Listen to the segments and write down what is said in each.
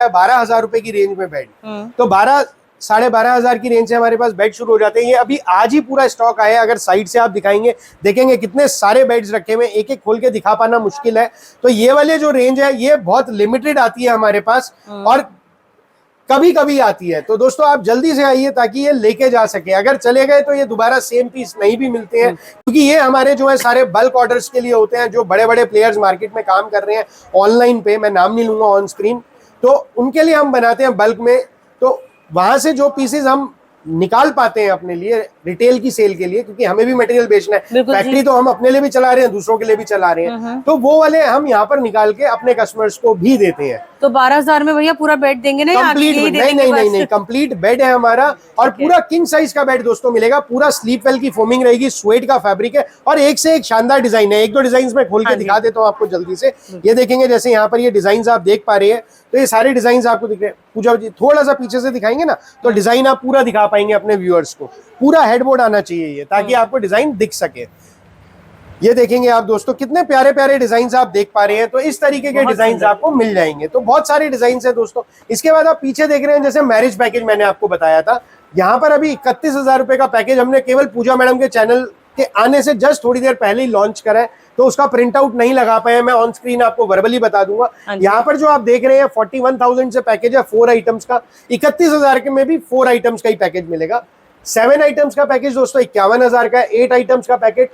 12,000 रुपए की रेंज में बेड। तो 12,500 की रेंज से हमारे पास बेड शुरू हो जाते हैं। ये अभी आज ही पूरा स्टॉक आया है। अगर साइड से आप दिखाएंगे देखेंगे कितने सारे बेड्स रखे हुए, एक एक खोल के दिखा पाना मुश्किल है। तो ये वाले जो रेंज है ये बहुत लिमिटेड आती है हमारे पास और कभी कभी आती है। तो दोस्तों आप जल्दी से आइए ताकि ये लेके जा सके। अगर चले गए तो ये दोबारा सेम पीस नहीं भी मिलते हैं, क्योंकि ये हमारे जो है सारे बल्क ऑर्डर्स के लिए होते हैं। जो बड़े बड़े प्लेयर्स मार्केट में काम कर रहे हैं ऑनलाइन पे, मैं नाम नहीं लूंगा ऑन स्क्रीन, तो उनके लिए हम बनाते हैं बल्क में। तो वहां से जो पीसेज हम निकाल पाते हैं अपने लिए रिटेल की सेल के लिए, क्योंकि हमें भी मटेरियल बेचना है। फैक्ट्री तो हम अपने लिए भी चला रहे हैं, दूसरों के लिए भी चला रहे हैं, तो वो वाले हम यहाँ पर निकाल के अपने कस्टमर्स को भी देते हैं। तो 12,000 में भैया पूरा बेड देंगे ना? कंप्लीट नहीं, कंप्लीट बेड है हमारा। और पूरा किंग साइज का बेड दोस्तों मिलेगा। पूरा स्लीप वेल की फोमिंग रहेगी, स्वेट का फैब्रिक है और एक से एक शानदार डिजाइन है। एक दो डिजाइन में खोल के दिखा देता हूँ आपको जल्दी से। ये देखेंगे जैसे यहाँ पर ये डिजाइन आप देख पा रहे हैं, तो ये सारे डिजाइन आपको दिख रहे हैं। पूजा जी थोड़ा सा पीछे से दिखाएंगे ना तो डिजाइन आप पूरा दिखा पाएंगे अपने व्यूअर्स को। पूरा हेडबोर्ड आना चाहिए ये, ताकि आपको डिजाइन दिख सके। ये देखेंगे आप दोस्तों कितने प्यारे प्यारे डिजाइन आप देख पा रहे हैं। तो इस तरीके के डिजाइन आपको मिल जाएंगे। तो बहुत सारे डिजाइन है दोस्तों। इसके बाद आप पीछे देख रहे हैं जैसे मैरिज पैकेज मैंने आपको बताया था, यहाँ पर अभी 31,000 रुपए का पैकेज हमने केवल पूजा मैडम के चैनल के आने से जस्ट थोड़ी देर पहले ही लॉन्च करा है। तो उसका प्रिंट आउट नहीं लगा पाए, मैं ऑन स्क्रीन आपको वर्बली बता दूंगा। यहाँ पर जो आप देख रहे हैं 41,000 से पैकेज है 4 आइटम्स का। 31,000 के में भी 4 आइटम्स का ही पैकेज मिलेगा। 7 आइटम्स का पैकेज दोस्तों 51,000 का है। 8 आइटम्स का पैकेज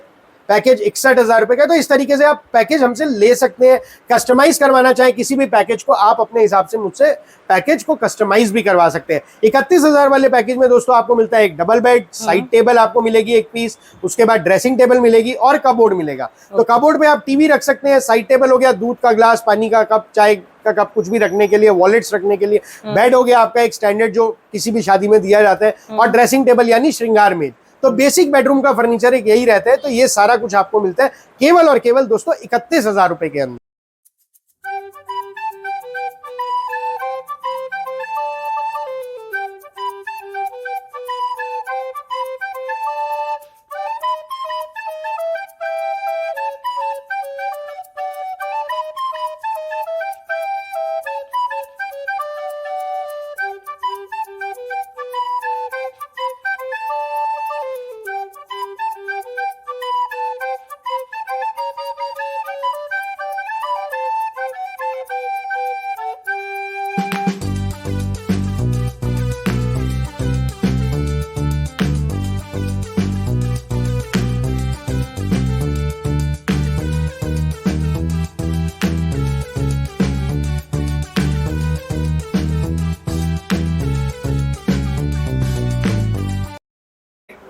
61,000 रुपए का। तो इस तरीके से आप पैकेज हमसे ले सकते हैं। कस्टमाइज करवाना चाहे किसी भी पैकेज को, आप अपने हिसाब से मुझसे पैकेज को कस्टमाइज भी करवा सकते हैं। 31,000 वाले पैकेज में दोस्तों आपको मिलता है एक डबल बेड, साइड टेबल आपको मिलेगी एक पीस, उसके बाद ड्रेसिंग टेबल मिलेगी और कबोर्ड मिलेगा। तो कबोर्ड पे आप टीवी रख सकते हैं। साइड टेबल हो गया दूध का ग्लास, पानी का कप, चाय का कप, कुछ भी रखने के लिए, वॉलेट्स रखने के लिए। बेड हो गया आपका एक स्टैंडर्ड जो किसी भी शादी में दिया जाता है, और ड्रेसिंग टेबल यानी श्रृंगार मेज। तो बेसिक बेडरूम का फर्नीचर एक यही रहता है। तो ये सारा कुछ आपको मिलता है केवल और केवल दोस्तों 31,000 रुपए के अंदर।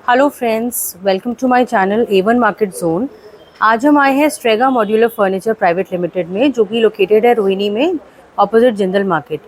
Hello friends, welcome to my channel A1 market zone. आज हम आए हैं Strega modular furniture private limited में, जो कि लोकेटेड है रोहिणी में, ऑपोजिट जिंदल मार्केट।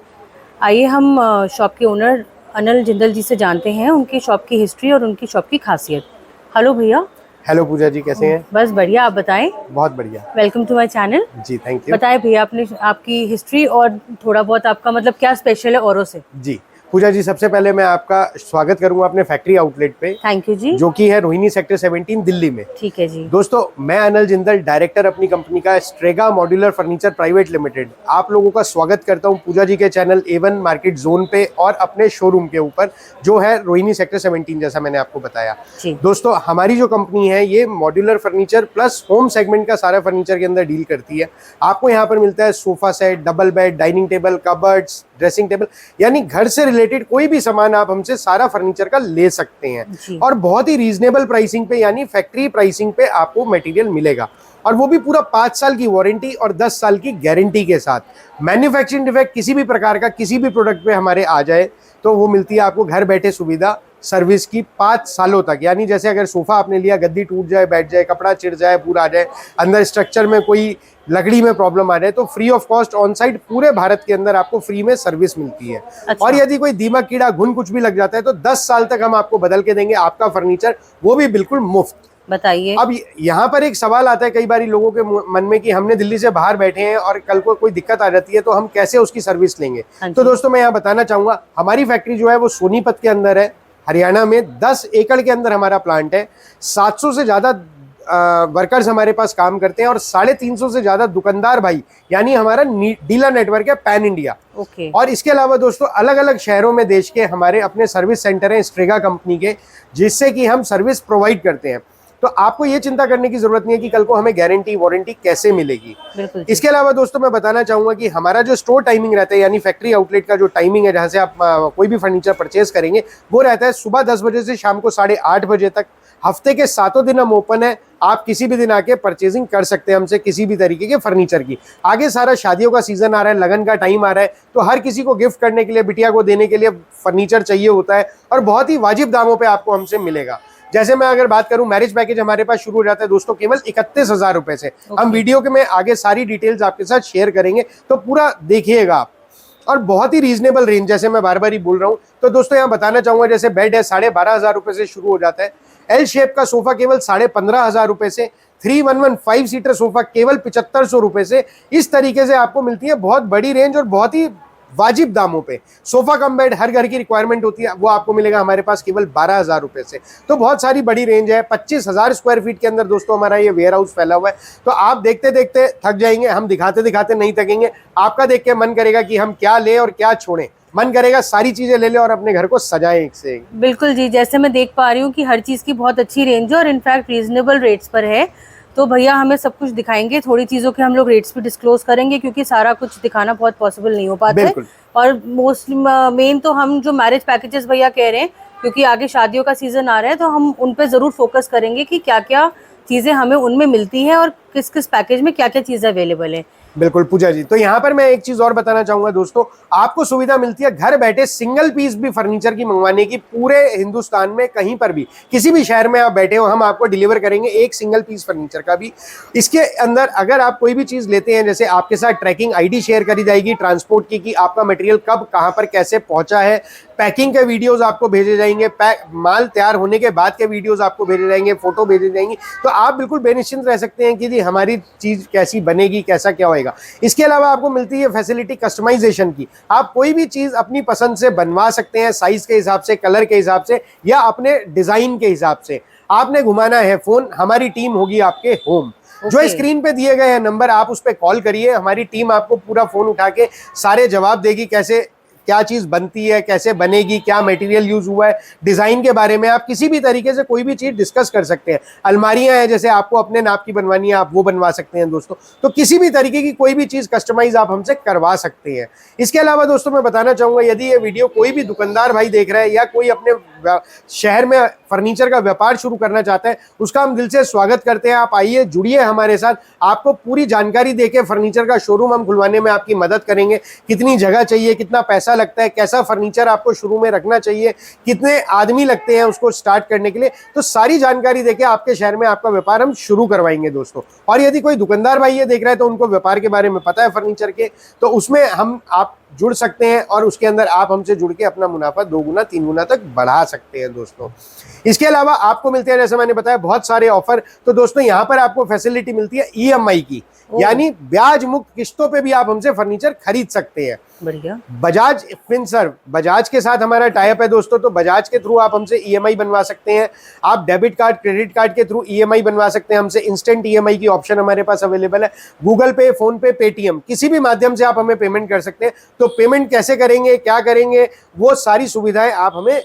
आइए हम शॉप के ओनर अनिल जिंदल जी से जानते हैं उनकी शॉप की हिस्ट्री और उनकी शॉप की खासियत। हेलो भैया। हेलो पूजा जी, कैसे हैं? बस बढ़िया, आप बताएं। बहुत बढ़िया। Welcome to my channel. जी थैंक यू। बताएं भैया अपने आपकी हिस्ट्री और थोड़ा बहुत आपका मतलब क्या स्पेशल है औरों से। जी पूजा जी, सबसे पहले मैं आपका स्वागत करूंगा अपने फैक्ट्री आउटलेट पे। थैंक यू जी। जो कि है रोहिणी सेक्टर 17 दिल्ली में। ठीक है जी। दोस्तों मैं अनिल जिंदल, डायरेक्टर अपनी कंपनी का Strega modular furniture private limited, आप लोगों का स्वागत करता हूं पूजा जी के चैनल A1 मार्केट जोन पे और अपने शोरूम के ऊपर जो है रोहिणी सेक्टर 17, जैसा मैंने आपको बताया। दोस्तों हमारी जो कंपनी है ये modular furniture plus home segment का सारा फर्नीचर के अंदर डील करती है। आपको यहाँ पर मिलता है sofa set, double bed, dining table, cupboards, dressing table, यानी घर से रिलेटेड कोई भी सामान आप हमसे सारा फर्नीचर का ले सकते हैं। और बहुत ही रीजनेबल प्राइसिंग पे, यानी फैक्ट्री प्राइसिंग पे आपको मटेरियल मिलेगा, और वो भी पूरा 5 साल की वारंटी और 10 साल की गारंटी के साथ। मैन्युफैक्चरिंग डिफेक्ट किसी भी प्रकार का किसी भी प्रोडक्ट पे हमारे आ जाए तो वो मिलती है आपको घर बैठे सुविधा सर्विस की 5 सालों तक। यानी जैसे अगर सोफा आपने लिया, गद्दी टूट जाए, बैठ जाए, कपड़ा चिढ़ जाए, पूरा आ जाए, अंदर स्ट्रक्चर में कोई लकड़ी में प्रॉब्लम आ जाए, तो free of cost on site पूरे भारत के अंदर आपको फ्री में सर्विस मिलती है। अच्छा। और यदि कोई दीमक, कीड़ा, घुन कुछ भी लग जाता है तो 10 साल तक हम आपको बदल के देंगे आपका फर्नीचर, वो भी बिल्कुल मुफ्त। बताइए। अब यहाँ पर एक सवाल आता है कई बार लोगों के मन में कि हमने दिल्ली से बाहर बैठे हैं और कल को कोई दिक्कत आ जाती है तो हम कैसे उसकी सर्विस लेंगे। तो दोस्तों मैं यहाँ बताना चाहूंगा, हमारी फैक्ट्री जो है वो सोनीपत के अंदर है, हरियाणा में। 10 एकड़ के अंदर हमारा प्लांट है। 700 से ज्यादा वर्कर्स हमारे पास काम करते हैं और 350 से ज्यादा दुकानदार भाई, यानी हमारा डीलर नेटवर्क है पैन इंडिया। ओके। और इसके अलावा दोस्तों अलग अलग शहरों में देश के हमारे अपने सर्विस सेंटर हैं स्ट्रेगा कंपनी के, जिससे कि हम सर्विस प्रोवाइड करते हैं। तो आपको ये चिंता करने की जरूरत नहीं है कि कल को हमें गारंटी वारंटी कैसे मिलेगी। इसके अलावा दोस्तों मैं बताना चाहूंगा कि हमारा जो स्टोर टाइमिंग रहता है, यानी फैक्ट्री आउटलेट का जो टाइमिंग है जहां से आप कोई भी फर्नीचर परचेज करेंगे, वो रहता है सुबह 10 बजे से शाम को 8:30 बजे तक। हफ्ते के 7 दिन हम ओपन है, आप किसी भी दिन आके परचेजिंग कर सकते हैं हमसे किसी भी तरीके के फर्नीचर की। आगे सारा शादियों का सीजन आ रहा है, लगन का टाइम आ रहा है, तो हर किसी को गिफ्ट करने के लिए, बिटिया को देने के लिए फर्नीचर चाहिए होता है और बहुत ही वाजिब दामों पे आपको हमसे मिलेगा। जैसे मैं अगर बात करूं, मैरिज पैकेज हमारे पास शुरू हो जाता है दोस्तों केवल 31,000 रुपए से। हम वीडियो के में आगे सारी डिटेल्स आपके साथ शेयर करेंगे, तो पूरा देखिएगा आप। और बहुत ही रीजनेबल रेंज, जैसे मैं बार बार ही बोल रहा हूं, तो दोस्तों यहाँ बताना चाहूंगा, जैसे बेड है 12,500 रुपए से शुरू हो जाता है। एल शेप का सोफा केवल 15,500 रुपए से। 311 5 सीटर सोफा केवल 7500 रुपए से। इस तरीके से आपको मिलती है बहुत बड़ी रेंज और बहुत ही वाजिब दामों पे। सोफा कम बेड हर घर की रिक्वायरमेंट होती है, वो आपको मिलेगा हमारे पास केवल 12,000 रुपए से। तो बहुत सारी बड़ी रेंज है। 25,000 स्क्वायर फीट के अंदर दोस्तों हमारा ये वेयर हाउस फैला हुआ है। तो आप देखते देखते थक जाएंगे, हम दिखाते दिखाते नहीं थकेंगे। आपका देख के मन करेगा कि हम क्या लें और क्या छोड़ें, मन करेगा सारी चीजें ले लें और अपने घर को सजाएं एक से एक। बिल्कुल जी, जैसे मैं देख पा रही हूँ कि हर चीज़ की बहुत अच्छी रेंज है और इनफैक्ट रीजनेबल रेट्स पर है। तो भैया हमें सब कुछ दिखाएंगे, थोड़ी चीज़ों के हम लोग रेट्स भी डिस्क्लोज करेंगे क्योंकि सारा कुछ दिखाना बहुत पॉसिबल नहीं हो पाता है। और मोस्टली मेन तो हम जो मैरिज पैकेजेस भैया कह रहे हैं, क्योंकि आगे शादियों का सीजन आ रहा है, तो हम उन पे ज़रूर फोकस करेंगे कि क्या क्या चीज़ें हमें उनमें मिलती हैं और किस किस पैकेज में क्या क्या चीज़ें अवेलेबल है। बिल्कुल पूजा जी, तो यहाँ पर मैं एक चीज और बताना चाहूंगा दोस्तों, आपको सुविधा मिलती है घर बैठे सिंगल पीस भी फर्नीचर की मंगवाने की। पूरे हिंदुस्तान में कहीं पर भी किसी भी शहर में आप बैठे हो, हम आपको डिलीवर करेंगे एक सिंगल पीस फर्नीचर का भी। इसके अंदर अगर आप कोई भी चीज लेते हैं, जैसे आपके साथ ट्रैकिंग आईडी शेयर करी जाएगी ट्रांसपोर्ट की, कि आपका मटेरियल कब कहां पर कैसे पहुंचा है। पैकिंग के वीडियोस आपको भेजे जाएंगे, माल तैयार होने के बाद के वीडियोस आपको भेजे जाएंगे, फोटो भेजे जाएंगी। तो आप बिल्कुल बेनिश्चिंत रह सकते हैं कि जी हमारी चीज कैसी बनेगी, कैसा क्या होएगा। इसके अलावा आपको मिलती है फैसिलिटी कस्टमाइजेशन की। आप कोई भी चीज अपनी पसंद से बनवा सकते हैं, साइज के हिसाब से, कलर के हिसाब से, या अपने डिजाइन के हिसाब से। आपने घुमाना है फोन, हमारी टीम होगी आपके होम। जो स्क्रीन पे दिए गए हैं नंबर, आप उस पर कॉल करिए, हमारी टीम आपको पूरा फोन उठा के सारे जवाब देगी, कैसे क्या चीज बनती है, कैसे बनेगी, क्या मटेरियल यूज हुआ है, डिजाइन के बारे में आप किसी भी तरीके से कोई भी चीज डिस्कस कर सकते हैं। अलमारियां हैं, जैसे आपको अपने नाप की बनवानी है, आप वो बनवा सकते हैं दोस्तों। तो किसी भी तरीके की कोई भी चीज कस्टमाइज आप हमसे करवा सकते हैं। इसके अलावा दोस्तों मैं बताना चाहूंगा, यदि ये वीडियो कोई भी दुकानदार भाई देख रहा है या कोई अपने शहर में फर्नीचर का व्यापार शुरू करना चाहता है, उसका हम दिल से स्वागत करते हैं। आप आइए, जुड़िए हमारे साथ, आपको पूरी जानकारी देके फर्नीचर का शोरूम हम खुलवाने में आपकी मदद करेंगे। कितनी जगह चाहिए, कितना पैसा लगता है, कैसा फर्नीचर आपको शुरू में रखना चाहिए, कितने आदमी लगते हैं उसको स्टार्ट करने के लिए, तो सारी जानकारी देके आपके शहर में आपका व्यापार हम शुरू करवाएंगे दोस्तों। और यदि कोई दुकानदार भाई ये देख रहा है तो उनको व्यापार के बारे में पता है फर्नीचर के, तो उसमें आप जुड़ सकते हैं और उसके अंदर आप हमसे जुड़ के अपना मुनाफा 2 गुना 3 गुना तक बढ़ा सकते हैं दोस्तों। इसके अलावा आपको मिलते हैं, जैसे मैंने बताया, बहुत सारे ऑफर। तो दोस्तों यहाँ पर आपको फैसिलिटी मिलती है ईएमआई की, यानी ब्याज मुक्त किस्तों पे भी आप हमसे फर्नीचर खरीद सकते हैं। बढ़िया। बजाज फिनसर्व, बजाज के साथ हमारा टाइप है दोस्तों, तो बजाज के थ्रू आप हमसे ईएमआई बनवा सकते हैं। आप डेबिट कार्ड, क्रेडिट कार्ड के थ्रू ईएमआई बनवा सकते हैं हमसे। इंस्टेंट ईएमआई की ऑप्शन हमारे पास अवेलेबल है। गूगल पे, फोन पे, पेटीएम, किसी भी माध्यम से आप हमें पेमेंट कर सकते हैं। तो पेमेंट कैसे करेंगे, क्या करेंगे, वो सारी सुविधाएं आप हमें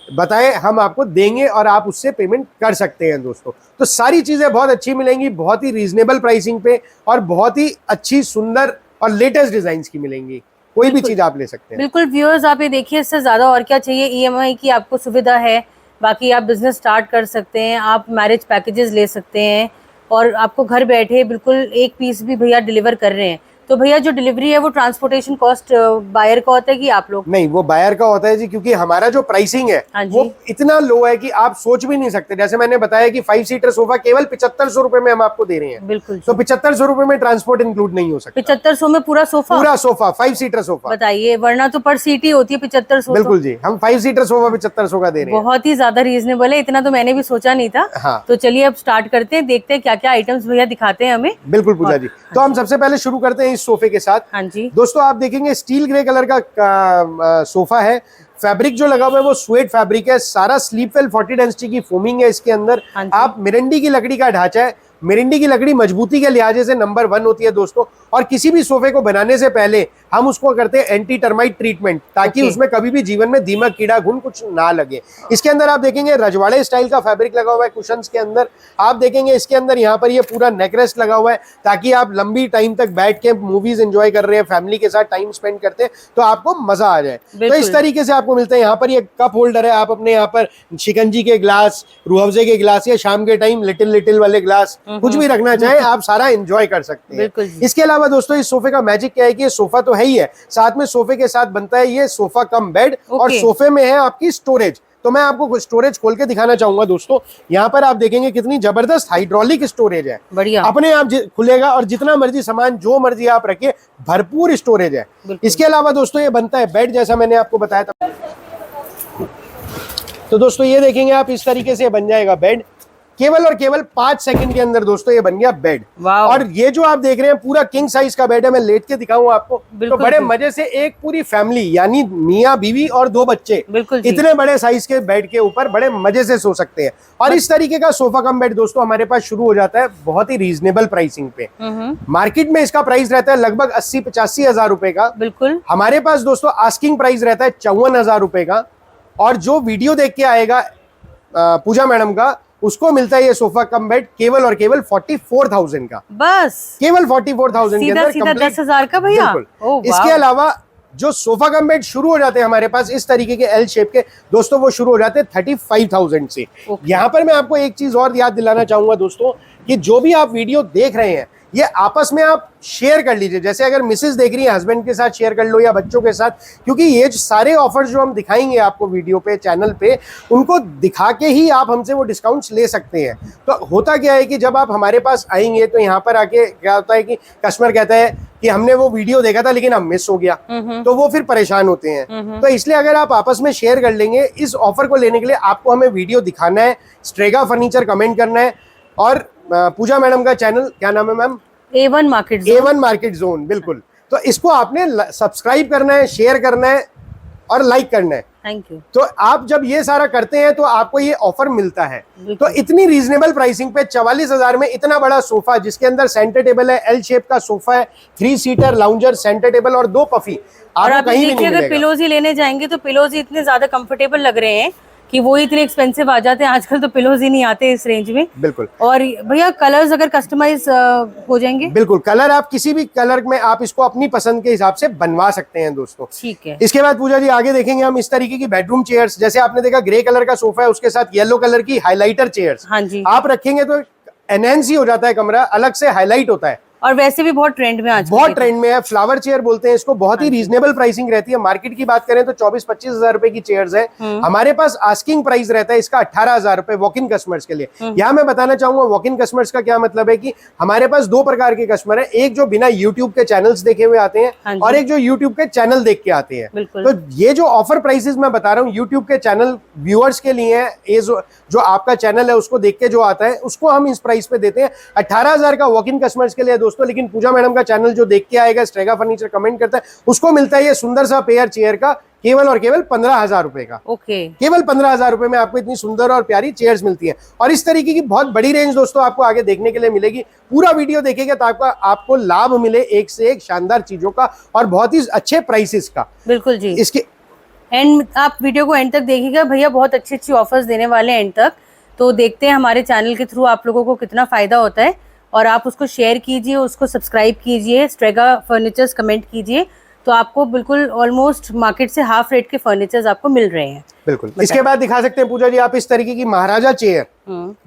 बताएं, हम आपको देंगे और आप उससे पेमेंट कर सकते हैं दोस्तों। तो सारी चीजें बहुत अच्छी मिलेंगी, बहुत ही रीजनेबल प्राइसिंग पे, और बहुत ही अच्छी, सुंदर और लेटेस्ट डिजाइन की मिलेंगी। कोई भी चीज आप ले सकते हैं। बिल्कुल व्यूअर्स, आप ये देखिए, इससे ज्यादा और क्या चाहिए। ईएमआई की आपको सुविधा है, बाकी आप बिजनेस स्टार्ट कर सकते हैं, आप मैरिज पैकेजेस ले सकते हैं, और आपको घर बैठे बिल्कुल एक पीस भी भैया डिलीवर कर रहे हैं। तो भैया जो डिलीवरी है वो ट्रांसपोर्टेशन कॉस्ट बायर का होता है कि आप लोग? नहीं, वो बायर का होता है जी, क्योंकि हमारा जो प्राइसिंग है वो इतना लो है कि आप सोच भी नहीं सकते। जैसे मैंने बताया कि 5 सीटर सोफा केवल 7500 रुपए में हम आपको दे रहे हैं। बिल्कुल। तो 7500 रुपए में ट्रांसपोर्ट इंक्लूड नहीं हो सकता। 7500 में पूरा सोफा? पूरा सोफा, 5 सीटर सोफा। बताइए, वरना तो पर सीट ही होती है 7500। बिल्कुल जी, हम 5 सीटर सोफा 7500 का दे रहे हैं। बहुत ही ज्यादा रीजनेबल है, इतना तो मैंने भी सोचा नहीं था। हाँ। तो चलिए अब स्टार्ट करते हैं, देखते हैं क्या क्या आइटम्स भैया दिखाते हैं हमें। बिल्कुल पूजा जी, तो हम सबसे पहले शुरू करते हैं इस सोफे के साथ। हाँ जी दोस्तों, आप देखेंगे स्टील ग्रे कलर का सोफा है। फैब्रिक जो लगा हुआ है वो स्वेट फैब्रिक है, सारा स्लीप वेल 40 डेंसिटी की फोमिंग है इसके अंदर। हाँ जी। आप मिरंडी की लकड़ी का ढांचा है, मिरिंडी की लकड़ी मजबूती के लिहाजे से नंबर 1 होती है दोस्तों। और किसी भी सोफे को बनाने से पहले हम उसको करते हैं एंटी टर्माइट ट्रीटमेंट, ताकि उसमें कभी भी जीवन में दीमक कीड़ा घुन कुछ ना लगे। इसके अंदर आप देखेंगे रजवाड़े स्टाइल का फैब्रिक लगा हुआ है कुशन्स के अंदर। आप देखेंगे इसके अंदर यहाँ पर ये पूरा नेकरेस्ट लगा हुआ है, ताकि आप लंबी टाइम तक बैठ के मूवीज एंजॉय कर रहे हैं, फैमिली के साथ टाइम स्पेंड करते हैं तो आपको मजा आ जाए। तो इस तरीके से आपको मिलता है। यहाँ पर ये कप होल्डर है, आप अपने यहाँ पर शिकंजी के ग्लास, रूह अफ़ज़े के ग्लास या शाम के टाइम लिटिल वाले ग्लास कुछ भी रखना चाहे आप सारा एंजॉय कर सकते हैं। इसके अलावा दोस्तों इस सोफे का मैजिक क्या है कि ये सोफा तो है ही है, साथ में सोफे के साथ बनता है ये सोफा कम बेड। और सोफे में है आपकी स्टोरेज। तो मैं आपको स्टोरेज खोल के दिखाना चाहूंगा दोस्तों। यहाँ पर आप देखेंगे कितनी जबरदस्त हाइड्रोलिक स्टोरेज है, बढ़िया, अपने आप खुलेगा और जितना मर्जी सामान जो मर्जी आप रखिए, भरपूर स्टोरेज है। इसके अलावा दोस्तों ये बनता है बेड, जैसा मैंने आपको बताया था। तो दोस्तों ये देखेंगे आप इस तरीके से बन जाएगा बेड, केवल और केवल 5 सेकंड के अंदर दोस्तों ये बन गया बेड। और ये जो आप देख रहे हैं पूरा किंग साइज का बेड है। मैं लेट के दिखाऊं आपको तो बड़े मजे से एक पूरी फैमिली यानी मियाँ बीवी और 2 बच्चे इतने बड़े साइज के बेड के ऊपर बड़े मजे से सो सकते हैं। और इस तरीके का सोफा कम बेड दोस्तों हमारे पास शुरू हो जाता है बहुत ही रीजनेबल प्राइसिंग पे। मार्केट में इसका प्राइस रहता है लगभग 80-85 हजार रुपए का। बिल्कुल हमारे पास दोस्तों आस्किंग प्राइस रहता है 54 हजार रुपए का। और जो वीडियो देख के आएगा पूजा मैडम का, उसको मिलता है ये सोफा कम बेड केवल और केवल 44,000 का। बस केवल 44,000 के अंदर सीधा 10,000 का भैया। इसके अलावा जो सोफा कम बेड शुरू हो जाते हैं हमारे पास इस तरीके के एल शेप के दोस्तों, वो शुरू हो जाते हैं 35,000 से। यहाँ पर मैं आपको एक चीज और याद दिलाना चाहूंगा दोस्तों कि जो भी आप वीडियो देख रहे हैं ये आपस में आप शेयर कर लीजिए। जैसे अगर मिसेस देख रही है हस्बैंड के साथ शेयर कर लो या बच्चों के साथ, क्योंकि ये सारे ऑफर्स जो हम दिखाएंगे आपको वीडियो पे चैनल पे, उनको दिखा के ही आप हमसे वो डिस्काउंट्स ले सकते हैं। तो होता क्या है कि जब आप हमारे पास आएंगे तो यहाँ पर आके क्या होता है कि कस्टमर कहता है कि हमने वो वीडियो देखा था लेकिन अब मिस हो गया, तो वो फिर परेशान होते हैं। तो इसलिए अगर आप आपस में शेयर कर लेंगे, इस ऑफर को लेने के लिए आपको हमें वीडियो दिखाना है, स्ट्रेगा फर्नीचर कमेंट करना है। और पूजा मैडम का चैनल क्या नाम है मैम? A1 market zone. बिल्कुल, तो इसको आपने सब्सक्राइब करना है, शेयर करना है और लाइक करना है। Thank you. तो आप जब ये सारा करते हैं तो आपको ये ऑफर मिलता है। तो इतनी रीजनेबल प्राइसिंग पे 44,000 में इतना बड़ा सोफा, जिसके अंदर सेंटर टेबल है, एल शेप का सोफा है, 3 सीटर लाउंजर, सेंटर टेबल और 2 पफी। और आप कहीं भी नहीं मिलेगा। अगर पिलोज ही लेने जाएंगे तो पिलोज ही इतने ज्यादा कंफर्टेबल लग रहे हैं कि वो इतने एक्सपेंसिव आ जाते हैं आजकल, तो पिलोज ही नहीं आते इस रेंज में। बिल्कुल। और भैया कलर्स अगर कस्टमाइज हो जाएंगे? बिल्कुल, कलर आप किसी भी कलर में आप इसको अपनी पसंद के हिसाब से बनवा सकते हैं दोस्तों। ठीक है। इसके बाद पूजा जी आगे देखेंगे हम इस तरीके की बेडरूम चेयर्स। जैसे आपने देखा ग्रे कलर का सोफा है, उसके साथ येलो कलर की हाईलाइटर चेयर्स। हाँ जी। आप रखेंगे तो एनहेंस ही हो जाता है कमरा, अलग से हाईलाइट होता है। और वैसे भी बहुत ट्रेंड में आज बहुत ट्रेंड में है। फ्लावर चेयर बोलते हैं इसको। बहुत ही रीजनेबल प्राइसिंग रहती है। मार्केट की बात करें तो 24-25 हजार रुपए की चेयर्स है। हमारे पास आस्किंग प्राइस रहता है इसका 18,000 रुपए वॉक इन कस्टमर्स के लिए। यहाँ मैं बताना चाहूंगा वॉक इन कस्टमर्स का क्या मतलब है कि हमारे पास 2 प्रकार के कस्टमर है। एक जो बिना यूट्यूब के चैनल्स देखे हुए आते हैं और एक जो यूट्यूब के चैनल देख के आते हैं। तो ये जो ऑफर प्राइसेस मैं बता रहा हूँ यूट्यूब के चैनल व्यूअर्स के लिए है। ये जो आपका चैनल है उसको देख के जो आता है उसको हम इस प्राइस पे देते हैं 18,000 का वॉक इन कस्टमर्स के लिए दोस्तों। लेकिन पूजा मैडम का चैनल जो देख के आएगा, स्ट्रेगा फर्नीचर कमेंट करता है, उसको मिलता है ये सुंदर सा पेयर चेयर का केवल और केवल 15,000 रुपए का। ओके। केवल 15,000 रुपए में आपको इतनी सुंदर और प्यारी चेयर्स मिलती हैं। और इस तरीके की बहुत बड़ी रेंज दोस्तों आपको आगे देखने के लिए मिलेगी। पूरा वीडियो देखेंगे तो आपको लाभ मिले एक से एक शानदार चीजों का और बहुत ही अच्छे प्राइसेस का। बिल्कुल जी। इसके एंड आप वीडियो को एंड तक देखिएगा, भैया बहुत अच्छी अच्छी ऑफर्स देने वाले हैं एंड तक। तो देखते हैं हमारे चैनल के थ्रू आप लोगों को कितना फायदा होता है। और आप उसको शेयर कीजिए, उसको सब्सक्राइब कीजिए, स्ट्रेगा फर्नीचर्स कमेंट कीजिए, तो आपको बिल्कुल ऑलमोस्ट मार्केट से हाफ रेट के फर्नीचर्स आपको मिल रहे हैं। बिल्कुल। इसके बाद दिखा सकते हैं पूजा जी आप इस तरीके की महाराजा चेयर।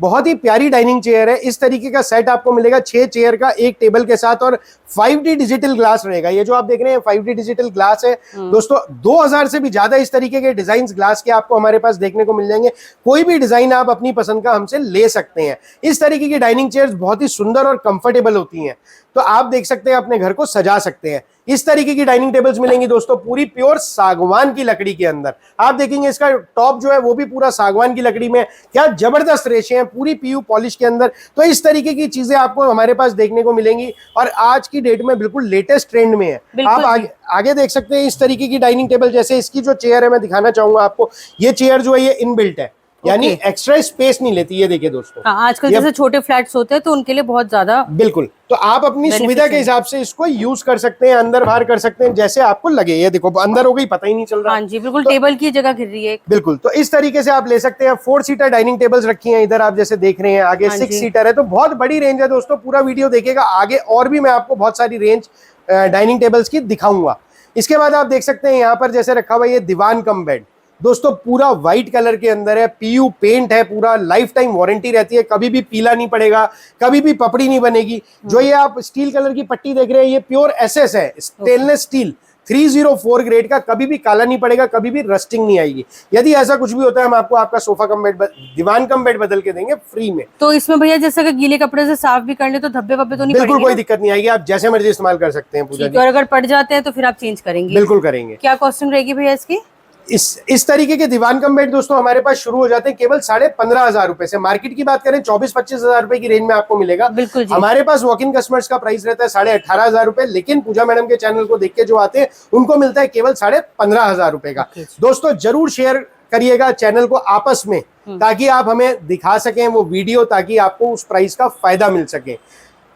बहुत ही प्यारी डाइनिंग चेयर है। इस तरीके का सेट आपको मिलेगा 6 चेयर का एक टेबल के साथ और 5D डिजिटल ग्लास रहेगा। ये जो आप देख रहे हैं 5D डिजिटल ग्लास है दोस्तों। 2000 से भी ज्यादा इस तरीके के डिजाइन ग्लास के आपको हमारे पास देखने को मिल जाएंगे। कोई भी डिजाइन आप अपनी पसंद का हमसे ले सकते हैं। इस तरीके की डाइनिंग चेयर्स बहुत ही सुंदर और कंफर्टेबल होती हैं। तो आप देख सकते हैं अपने घर को सजा सकते हैं। इस तरीके की डाइनिंग टेबल्स मिलेंगी दोस्तों, पूरी प्योर सागवान की लकड़ी के अंदर। आप देखेंगे इसका टॉप जो है वो भी पूरा सागवान की लकड़ी में, क्या जबरदस्त रेशे हैं, पूरी पीयू पॉलिश के अंदर। तो इस तरीके की चीजें आपको हमारे पास देखने को मिलेंगी और आज की डेट में बिल्कुल लेटेस्ट ट्रेंड में है। आप आगे देख सकते हैं इस तरीके की डाइनिंग टेबल, जैसे इसकी जो चेयर है मैं दिखाना चाहूंगा आपको। ये चेयर जो है ये इनबिल्ट है, यानी एक्स्ट्रा स्पेस नहीं लेती। ये देखिए दोस्तों, आजकल जैसे छोटे फ्लैट्स होते हैं तो उनके लिए बहुत ज्यादा, बिल्कुल, तो आप अपनी सुविधा के हिसाब से इसको यूज कर सकते हैं, अंदर बाहर कर सकते हैं जैसे आपको लगे। ये देखो अंदर हो गई, पता ही नहीं चल रहा। हाँ जी, बिल्कुल तो, टेबल की जगह घिर रही है बिल्कुल। तो इस तरीके से आप ले सकते हैं। 4 सीटर डाइनिंग टेबल्स रखी हैं इधर, आप जैसे देख रहे हैं। आगे 6 सीटर है, तो बहुत बड़ी रेंज है दोस्तों। पूरा वीडियो देखिएगा, आगे और भी मैं आपको बहुत सारी रेंज डाइनिंग टेबल्स की दिखाऊंगा। इसके बाद आप देख सकते हैं यहाँ पर जैसे रखा हुआ ये दीवान कम बेड दोस्तों, पूरा व्हाइट कलर के अंदर है, पीयू पेंट है, पूरा लाइफ टाइम वारंटी रहती है, कभी भी पीला नहीं पड़ेगा, कभी भी पपड़ी नहीं बनेगी। जो ये आप स्टील कलर की पट्टी देख रहे हैं ये प्योर एसएस है, स्टेनलेस स्टील 304 ग्रेड का, कभी भी काला नहीं पड़ेगा, कभी भी रस्टिंग नहीं आएगी। यदि ऐसा कुछ भी होता है हम आपको आपका सोफा कम बेड, दीवान कम बेड बदल के देंगे फ्री में। तो इसमें भैया जैसे कि गीले कपड़े से साफ भी कर ले तो धब्बे वब्बे तो नहीं बिल्कुल कोई दिक्कत नहीं आएगी, आप जैसे मर्जी इस्तेमाल कर सकते हैं पूजा जी। और अगर पड़ जाते हैं तो फिर आप चेंज करेंगे? बिल्कुल करेंगे। क्या कॉस्टिंग रहेगी भैया इसकी? इस तरीके के दीवान कम बेड दोस्तों हमारे पास शुरू हो जाते हैं केवल 15,500 रुपए से। मार्केट की बात करें 24-25 हजार रुपए की रेंज में आपको मिलेगा। बिल्कुल जी। हमारे पास वॉक इन कस्टमर्स का प्राइस रहता है 18,500 रुपए, लेकिन पूजा मैडम के चैनल को देख के जो आते हैं उनको मिलता है केवल 15,500 रुपए का। दोस्तों जरूर शेयर करिएगा चैनल को आपस में, ताकि आप हमें दिखा सकें वो वीडियो, ताकि आपको उस प्राइस का फायदा मिल सके।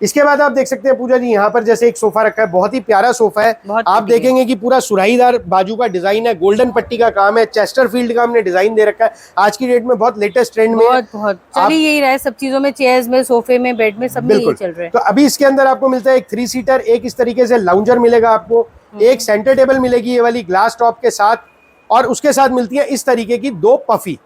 इसके बाद आप देख सकते हैं पूजा जी यहाँ पर जैसे एक सोफा रखा है, बहुत ही प्यारा सोफा है। आप देखेंगे कि पूरा सुराहीदार बाजू का डिजाइन है, गोल्डन पट्टी का काम है, चेस्टरफील्ड का हमने डिजाइन दे रखा है। आज की डेट में बहुत लेटेस्ट ट्रेंड में बहुत चलिए यही रहा है सब चीजों में, चेयर्स में, सोफे में, बेड में, सब में यही चल रहा है। तो अभी इसके अंदर आपको मिलता है एक 3 सीटर, एक इस तरीके से लाउंजर मिलेगा आपको, एक सेंटर टेबल मिलेगी ये वाली ग्लास टॉप के साथ, और उसके साथ मिलती है इस तरीके की 2 पफी।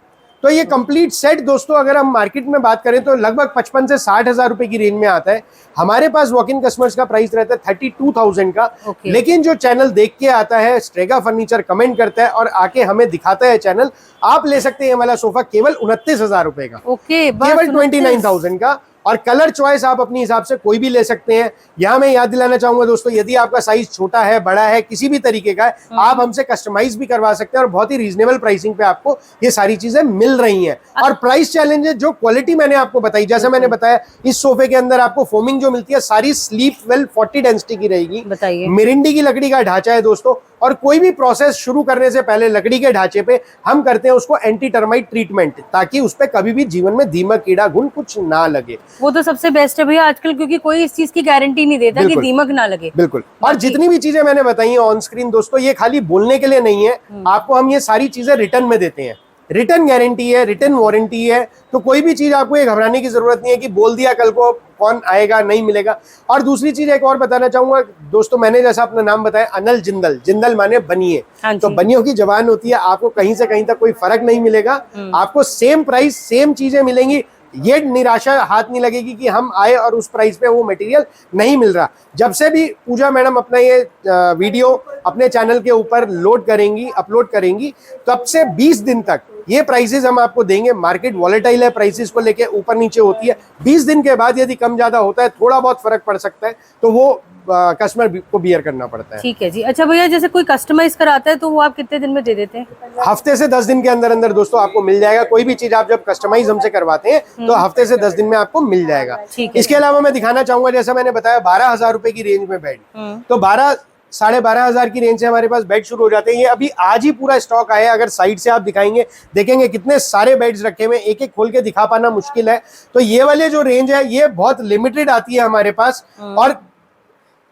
तो ये कंप्लीट सेट दोस्तों अगर हम मार्केट में बात करें तो लगभग 55 से 60 हजार रुपए की रेंज में आता है। हमारे पास वॉक इन कस्टमर्स का प्राइस रहता है 32,000 का। लेकिन जो चैनल देख के आता है, स्ट्रेगा फर्नीचर कमेंट करता है और आके हमें दिखाता है चैनल, आप ले सकते हैं ये वाला सोफा केवल 29,000 रुपए का, केवल 29,000 का। और कलर चॉइस आप अपने हिसाब से कोई भी ले सकते हैं। यहाँ मैं याद दिलाना चाहूंगा दोस्तों, यदि आपका साइज छोटा है, बड़ा है, किसी भी तरीके का है, आप हमसे कस्टमाइज भी करवा सकते हैं और बहुत ही रीजनेबल प्राइसिंग पे आपको ये सारी चीजें मिल रही हैं। और प्राइस चैलेंज है, जो क्वालिटी मैंने आपको बताई, जैसा मैंने बताया इस सोफे के अंदर आपको फोमिंग जो मिलती है सारी स्लीप वेल 40 डेंसिटी की रहेगी। मिरिंडी की लकड़ी का ढांचा है दोस्तों, और कोई भी प्रोसेस शुरू करने से पहले लकड़ी के ढांचे पे हम करते हैं उसको एंटी टर्माइट ट्रीटमेंट, ताकि उस पे कभी भी जीवन में दीमक, कीड़ा, घुन कुछ ना लगे। वो तो सबसे बेस्ट है भैया आजकल, क्योंकि कोई इस चीज की गारंटी नहीं देता कि दीमक ना लगे। बिल्कुल। और जितनी भी चीजें मैंने बताई हैं ऑन स्क्रीन दोस्तों, ये खाली बोलने के लिए नहीं है, आपको हम ये सारी चीजें रिटर्न में देते हैं। रिटर्न गारंटी है, रिटर्न वारंटी है, तो कोई भी चीज आपको ये घबराने की जरूरत नहीं है कि बोल दिया कल को कौन आएगा, नहीं मिलेगा। और दूसरी चीज एक और बताना चाहूंगा दोस्तों, मैंने जैसा अपना नाम बताया अनल जिंदल, जिंदल माने बनिए, तो बनियों की जबान होती है। आपको कहीं से कहीं तक कोई फर्क नहीं मिलेगा, आपको सेम प्राइस, सेम चीजें मिलेंगी। ये निराशा हाथ नहीं लगेगी कि हम आए और उस प्राइस पे वो मटेरियल नहीं मिल रहा। जब से भी पूजा मैडम अपना ये वीडियो अपने चैनल के ऊपर लोड करेंगी, अपलोड करेंगी, तब से 20 दिन तक ये प्राइसेस हम आपको देंगे। मार्केट वॉलेटाइल है, प्राइसेस को लेके ऊपर नीचे होती है। 20 दिन के बाद यदि कम ज्यादा होता है, थोड़ा बहुत फर्क पड़ सकता है, तो वो कस्टमर को बियर करना पड़ता है। ठीक है जी। अच्छा भैया, जैसे कोई कस्टमाइज कराता है तो वो आप कितने दिन में दे देते हैं? हफ्ते से 10 दिन के अंदर अंदर दोस्तों आपको मिल जाएगा। कोई भी चीज आप जब कस्टमाइज हमसे करवाते हैं तो हफ्ते से 10 दिन में आपको मिल जाएगा। इसके अलावा मैं दिखाना चाहूंगा, जैसा मैंने बताया 12,000 रुपए की रेंज में बेड, तो 12,500 की रेंज से हमारे पास बेड शुरू हो जाते हैं। ये अभी आज ही पूरा स्टॉक आया है। अगर साइड से आप दिखाएंगे, देखेंगे कितने सारे बेड्स रखे हुए हैं, एक एक खोल के दिखा पाना मुश्किल है। तो ये वाले जो रेंज है ये बहुत लिमिटेड आती है हमारे पास, और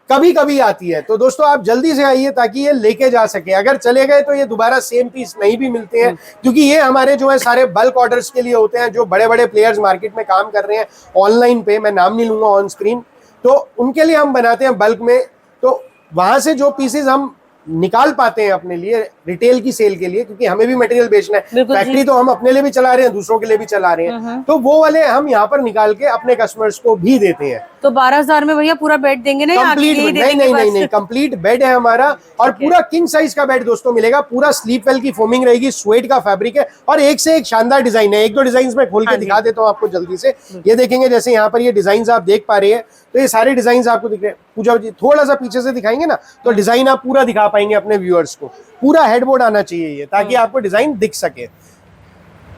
कभी कभी आती है। तो दोस्तों आप जल्दी से आइए ताकि ये लेके जा सके। अगर चले गए तो ये दोबारा सेम पीस नहीं भी मिलते हैं, क्योंकि ये हमारे जो है सारे बल्क ऑर्डर्स के लिए होते हैं। जो बड़े बड़े प्लेयर्स मार्केट में काम कर रहे हैं ऑनलाइन पे, मैं नाम नहीं लूंगा ऑन स्क्रीन, तो उनके लिए हम बनाते हैं बल्क में। तो वहां से जो पीसेस हम निकाल पाते हैं अपने लिए रिटेल की सेल के लिए, क्योंकि हमें भी मटेरियल बेचना है। फैक्ट्री तो हम अपने लिए भी चला रहे हैं, दूसरों के लिए भी चला रहे हैं, तो वो वाले हम यहाँ पर निकाल के अपने कस्टमर्स को भी देते हैं। तो 12,000 में भैया पूरा बेड देंगे ना? कंप्लीट नहीं, कंप्लीट बेड है हमारा, और पूरा किंग साइज का बेड दोस्तों मिलेगा। पूरा स्लीप वेल की फोमिंग रहेगी, स्वेट का फैब्रिक है, और एक से एक शानदार डिजाइन है। एक दो डिजाइन में खोल के दिखा देता हूँ आपको जल्दी से। ये देखेंगे जैसे यहाँ पर ये डिजाइन आप देख पा रहे हैं, तो ये सारे डिजाइन आपको दिख रहे हैं। पूजा जी थोड़ा सा पीछे से दिखाएंगे ना तो डिजाइन आप पूरा दिखा पाएंगे अपने व्यूअर्स को। पूरा हेडबोर्ड आना चाहिए ये, ताकि आपको डिजाइन दिख सके।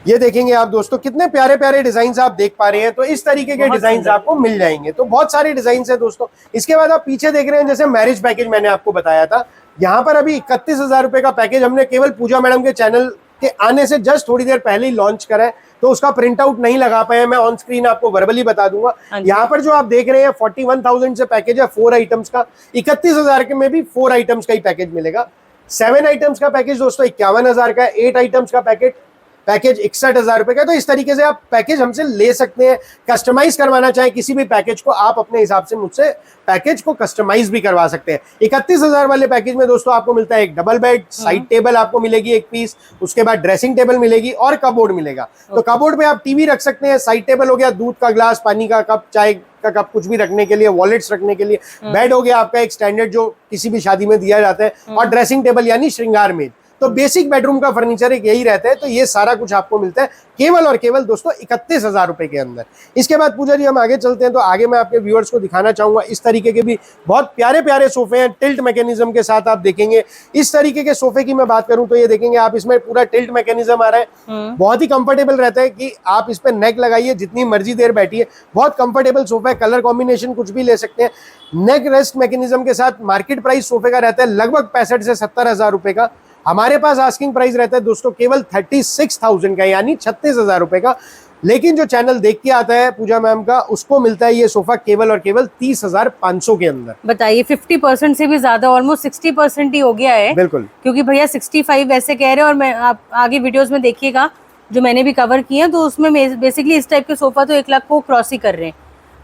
ये देखेंगे आप दोस्तों कितने प्यारे प्यारे डिजाइन आप देख पा रहे हैं। तो इस तरीके के डिजाइन आपको मिल जाएंगे। तो बहुत सारे डिजाइन है दोस्तों। इसके बाद आप पीछे देख रहे हैं जैसे मैरिज पैकेज मैंने आपको बताया था, यहाँ पर अभी 31,000 रुपए का पैकेज हमने केवल पूजा मैडम के चैनल के आने से जस्ट थोड़ी देर पहले ही लॉन्च करा है, तो उसका प्रिंट आउट नहीं लगा पाए, मैं ऑन स्क्रीन आपको वर्बली बता दूंगा। यहाँ पर जो आप देख रहे हैं 41,000 से पैकेज है 4 आइटम्स का। 31,000 के में भी 4 आइटम्स का ही पैकेज मिलेगा। 7 आइटम्स का पैकेज दोस्तों 51,000 का है। 8 आइटम्स का पैकेज 61,000 रुपए का। तो इस तरीके से आप पैकेज हमसे ले सकते हैं। कस्टमाइज करवाना चाहे किसी भी पैकेज को, आप अपने हिसाब से मुझसे पैकेज को कस्टमाइज भी करवा सकते हैं। 31,000 वाले पैकेज में दोस्तों आपको मिलता है एक डबल बेड, साइड टेबल आपको मिलेगी एक पीस, उसके बाद ड्रेसिंग टेबल मिलेगी और कपबोर्ड मिलेगा। तो कपबोर्ड पे आप टीवी रख सकते हैं, साइड टेबल हो गया दूध का ग्लास, पानी का कप, चाय का कप, कुछ भी रखने के लिए, वॉलेट्स रखने के लिए। बेड हो गया आपका एक स्टैंडर्ड जो किसी भी शादी में दिया जाता है, और ड्रेसिंग टेबल यानी श्रृंगार मेज। तो बेसिक बेडरूम का फर्नीचर एक यही रहता है। तो ये सारा कुछ आपको मिलता है केवल और केवल दोस्तों 31,000 रुपए के अंदर। इसके बाद पूजा जी हम आगे चलते हैं। तो आगे मैं आपके व्यूअर्स को दिखाना चाहूंगा इस तरीके के भी बहुत प्यारे प्यारे सोफे हैं, टिल्ट मैकेनिज्म के साथ आप देखेंगे। इस तरीके के सोफे की मैं बात करूं तो ये देखेंगे आप, इसमें पूरा टिल्ट मैकेनिज्म आ रहा है। बहुत ही कंफर्टेबल रहता है कि आप इस पर नेक लगाइए, जितनी मर्जी देर बैठिए, बहुत कंफर्टेबल सोफा है। कलर कॉम्बिनेशन कुछ भी ले सकते हैं। नेक रेस्ट मैकेनिज्म के साथ मार्केट प्राइस सोफे का रहता है लगभग 65 से 70,000 रुपए का। हमारे पास आस्किंग प्राइस रहता है दोस्तों केवल 36,000 का, यानी 36,000 रुपए का। लेकिन जो चैनल देख के आता है पूजा मैम का, उसको मिलता है ये सोफा केवल और केवल 30,500 के अंदर। बताइए 50% से भी ज्यादा, ऑलमोस्ट 60% ही हो गया है। बिल्कुल, क्योंकि भैया 65 वैसे कह रहे हैं, और मैं आप आगे वीडियोस में देखिएगा जो मैंने भी कवर किए हैं, तो उसमें बेसिकली इस टाइप के सोफा तो 1 लाख को क्रॉस ही कर रहे हैं।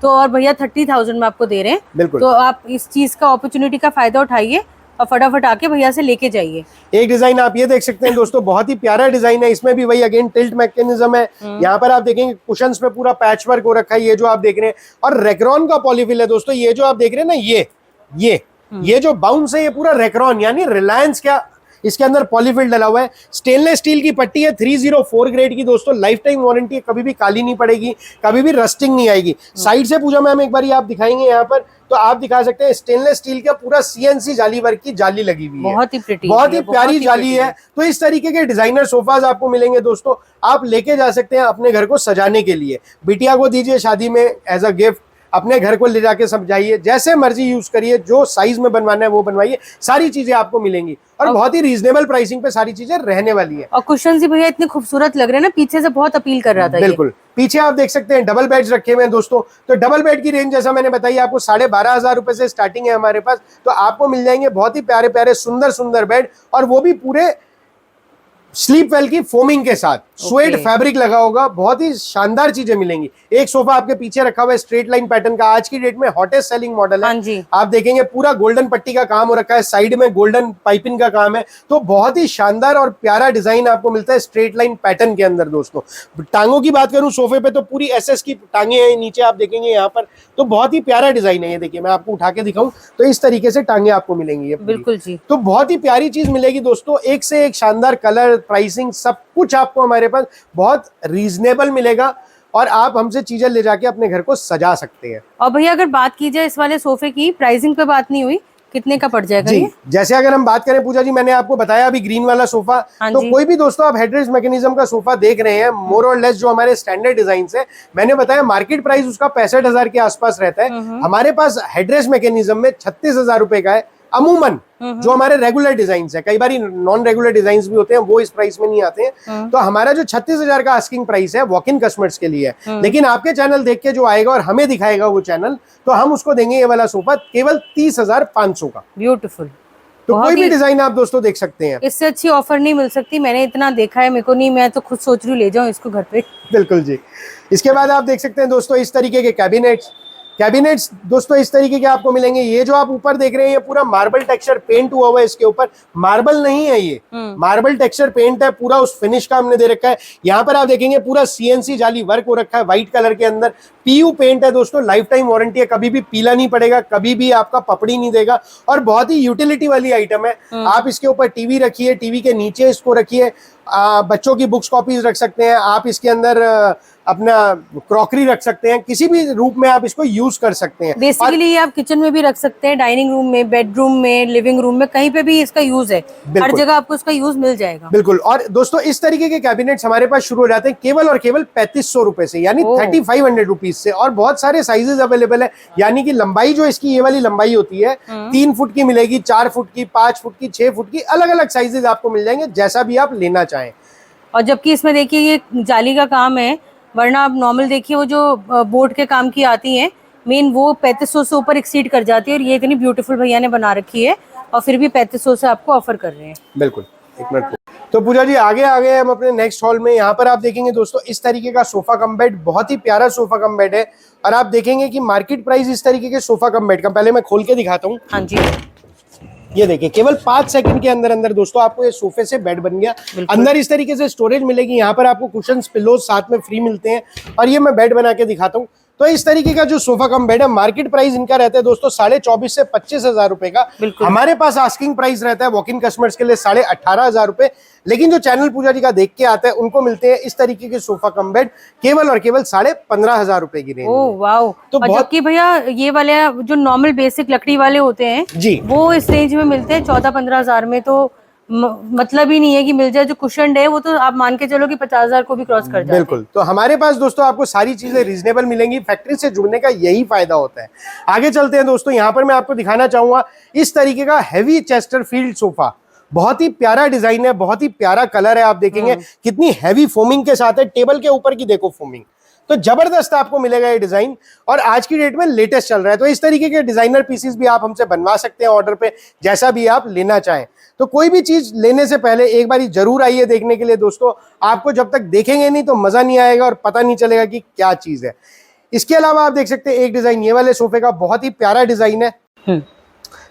तो और भैया 30,000 में आपको दे रहे हैं। बिल्कुल, तो आप इस चीज का अपॉर्चुनिटी का फायदा उठाइए और फटाफट आके भैया से लेके जाइए। एक डिजाइन आप ये देख सकते हैं दोस्तों, बहुत ही प्यारा डिजाइन है। इसमें भी वही अगेन टिल्ट मैकेनिज्म है। यहाँ पर आप देखेंगे कुशन्स पे पूरा पैच वर्क हो रखा है, ये जो आप देख रहे हैं, और रेक्रॉन का पॉलीफिल है दोस्तों। ये जो आप देख रहे हैं ना, ये जो बाउंस है, ये पूरा रेक्रॉन यानी रिलायंस क्या इसके अंदर पॉलीफिल डला हुआ है। स्टेनलेस स्टील की पट्टी है, 304 ग्रेड की दोस्तों। लाइफ टाइम वारंटी है, कभी भी काली नहीं पड़ेगी, कभी भी रस्टिंग नहीं आएगी। साइड से पूजा मैम एक बार आप दिखाएंगे यहाँ पर, तो आप दिखा सकते हैं स्टेनलेस स्टील का पूरा CNC जाली वर्क की जाली लगी हुई है। बहुत ही प्रिटी, बहुत ही प्यारी जाली है। तो इस तरीके के डिजाइनर सोफाज आपको मिलेंगे दोस्तों। आप लेके जा सकते हैं अपने घर को सजाने के लिए, बिटिया को दीजिए शादी में एज अ गिफ्ट, अपने घर को ले जाके समझाइए, जैसे मर्जी यूज करिए, जो साइज में बनवाना है वो बनवाइए, सारी चीजें आपको मिलेंगी। और बहुत ही रीजनेबल प्राइसिंग पे सारी चीजें रहने वाली है। और कुशन भी भैया इतने खूबसूरत लग रहे हैं ना, पीछे से बहुत अपील कर रहा था। बिल्कुल, पीछे आप देख सकते हैं डबल बेड्स रखे हुए हैं दोस्तों। तो डबल बेड की रेंज जैसा मैंने बताई आपको 12,500 रुपए से स्टार्टिंग है हमारे पास। तो आपको मिल जाएंगे बहुत ही प्यारे प्यारे सुंदर सुंदर बेड, और वो भी पूरे स्लीप वेल की फोमिंग के साथ। स्वेट फैब्रिक लगा होगा, बहुत ही शानदार चीजें मिलेंगी। एक सोफा आपके पीछे रखा हुआ है स्ट्रेट लाइन पैटर्न का, आज की डेट में हॉटेस्ट सेलिंग मॉडल है। आप देखेंगे पूरा गोल्डन पट्टी का काम हो रखा है, साइड में गोल्डन पाइपिंग का काम है। तो बहुत ही शानदार और प्यारा डिजाइन आपको मिलता है स्ट्रेट लाइन पैटर्न के अंदर दोस्तों। टांगों की बात करूं सोफे पे, तो पूरी SS की टांगे हैं नीचे आप देखेंगे यहाँ पर। तो बहुत ही प्यारा डिजाइन है ये। देखिए मैं आपको उठा के दिखाऊं तो इस तरीके से टांगे आपको मिलेंगी ये। बिल्कुल जी, तो बहुत ही प्यारी चीज मिलेगी दोस्तों। एक से एक शानदार कलर, प्राइसिंग, सब कुछ आपको हमारे पास बहुत रीजनेबल मिलेगा, और आप हमसे चीजें ले जाके अपने घर को सजा सकते हैं। और भैया अगर बात की जाए इस वाले सोफे की, प्राइसिंग पे बात नहीं हुई, कितने का पड़ जाएगा जी? जैसे अगर हम बात करें पूजा जी, मैंने आपको बताया अभी ग्रीन वाला सोफा, तो कोई भी दोस्तों आप हेडरेस्ट मैकेनिज्म का सोफा देख रहे हैं, मोर और लेस जो हमारे स्टैंडर्ड डिजाइन है, मैंने बताया मार्केट प्राइस उसका 65,000 के आसपास रहता है। हमारे पास हेडरेस्ट मैकेनिज्म में 36,000 रुपए का है अमूमन। जो हमारे रेगुलर डिजाइन है, कई बार नॉन रेगुलर डिजाइन भी होते हैं, वो इस प्राइस में नहीं आते हैं। तो हमारा जो 36,000 का आस्किंग प्राइस है वॉक इन कस्टमर्स के लिए है। लेकिन आपके चैनल देख के जो आएगा और हमें दिखाएगा वो चैनल, तो हम उसको देंगे ये वाला सोफा केवल 30,500 का। ब्यूटीफुल। तो कोई भी डिजाइन आप दोस्तों देख सकते हैं, इससे अच्छी ऑफर नहीं मिल सकती। मैंने इतना देखा है, मेरे को नहीं, मैं तो खुद सोच रही हूँ ले जाऊं इसको घर पे। बिल्कुल जी। इसके बाद आप देख सकते हैं दोस्तों इस तरीके के कैबिनेट्स दोस्तों इस तरीके के आपको मिलेंगे। ये जो आप ऊपर देख रहे हैं ये पूरा मार्बल टेक्सचर पेंट हुआ हुआ है। इसके ऊपर मार्बल नहीं है, ये मार्बल टेक्सचर पेंट है पूरा, उस फिनिश का हमने दे रखा है। यहाँ पर आप देखेंगे पूरा CNC जाली वर्क हो रखा है व्हाइट कलर के अंदर। PU पेंट है दोस्तों, लाइफ टाइम वारंटी है, कभी भी पीला नहीं पड़ेगा, कभी भी आपका पपड़ी नहीं देगा, और बहुत ही यूटिलिटी वाली आइटम है। आप इसके ऊपर टीवी रखिए, टीवी के नीचे इसको रखिए, बच्चों की बुक्स कॉपीज रख सकते हैं आप। इसके अंदर अपना क्रॉकरी रख सकते हैं, किसी भी रूप में आप इसको यूज कर सकते हैं। बेसिकली ये आप किचन में भी रख सकते हैं, डाइनिंग रूम में, बेडरूम में, लिविंग रूम में, कहीं पे भी इसका यूज है, हर जगह आपको इसका यूज मिल जाएगा। बिल्कुल। और दोस्तों इस तरीके के कैबिनेट्स हमारे पास शुरू हो जाते हैं केवल और केवल 3500 रुपए से, यानी 3500 रुपीज से। और बहुत सारे साइजेस अवेलेबल है, यानी कि लंबाई जो इसकी ये वाली लंबाई होती है 3 फुट की मिलेगी, 4 फुट की, 5 फुट की, 6 फुट की, अलग अलग साइजेस आपको मिल जाएंगे, जैसा भी आप लेना चाहें। और जबकि इसमें देखिए ये जाली का काम है, वरना आप नॉर्मल देखिए वो जो बोर्ड के काम की आती हैं मेन, वो 3500 से ऊपर एक्सीड कर जाती है, और ये इतनी ब्यूटीफुल भैया ने बना रखी है और फिर भी 3500 से आपको ऑफर कर रहे हैं। बिल्कुल, एक मिनट। तो पूजा जी आगे आ गए हम अपने नेक्स्ट हॉल में। यहाँ पर आप देखेंगे दोस्तों इस तरीके का सोफा कम बेड, बहुत ही प्यारा सोफा कम बेड है। और आप देखेंगे कि मार्केट प्राइस इस तरीके के सोफा कम बेड का, पहले मैं खोल के दिखाता हूँ। हाँ जी, ये देखिए केवल 5 सेकंड के अंदर अंदर दोस्तों आपको ये सोफे से बेड बन गया। अंदर इस तरीके से स्टोरेज मिलेगी, यहाँ पर आपको कुशन्स, पिलोज साथ में फ्री मिलते हैं। और ये मैं बेड बना के दिखाता हूँ। तो इस तरीके का जो सोफा कम बेड है, मार्केट प्राइस इनका रहता है दोस्तों 24,500 से 25,000 रुपए का। हमारे पास आस्किंग प्राइस रहता है वॉक इन कस्टमर्स के लिए 18,500 रुपए। लेकिन जो चैनल पूजा जी का देख के आता है उनको मिलते हैं इस तरीके के सोफा कम बेड केवल और केवल 15,500 रुपए की रेंज। Oh wow. तो और जबकि भैया ये वाले जो नॉर्मल बेसिक लकड़ी वाले होते हैं जी, वो इस रेंज में मिलते हैं 14-15 हजार में। तो मतलब ही नहीं है कि मिल जाए। जो कुशन है वो तो आप मान के चलो कि 50,000 को भी क्रॉस कर जाते हैं। बिल्कुल। तो हमारे पास दोस्तों आपको सारी चीजें रीजनेबल मिलेंगी, फैक्ट्री से जुड़ने का यही फायदा होता है। आगे चलते हैं दोस्तों, यहाँ पर मैं आपको दिखाना चाहूंगा इस तरीके का हैवी चेस्टरफील्ड सोफा। बहुत ही प्यारा डिजाइन है, बहुत ही प्यारा कलर है। आप देखेंगे कितनी हैवी फोमिंग के साथ है, टेबल के ऊपर की देखो फोमिंग, तो जबरदस्त आपको मिलेगा ये डिजाइन। और आज की डेट में लेटेस्ट चल रहा है। तो इस तरीके के डिजाइनर पीसेस भी आप हमसे बनवा सकते हैं ऑर्डर पे, जैसा भी आप लेना चाहें। तो कोई भी चीज लेने से पहले एक बार जरूर आइए देखने के लिए दोस्तों। आपको जब तक देखेंगे नहीं तो मजा नहीं आएगा और पता नहीं चलेगा कि क्या चीज है। इसके अलावा आप देख सकते हैं एक डिजाइन ये वाले सोफे का, बहुत ही प्यारा डिजाइन है।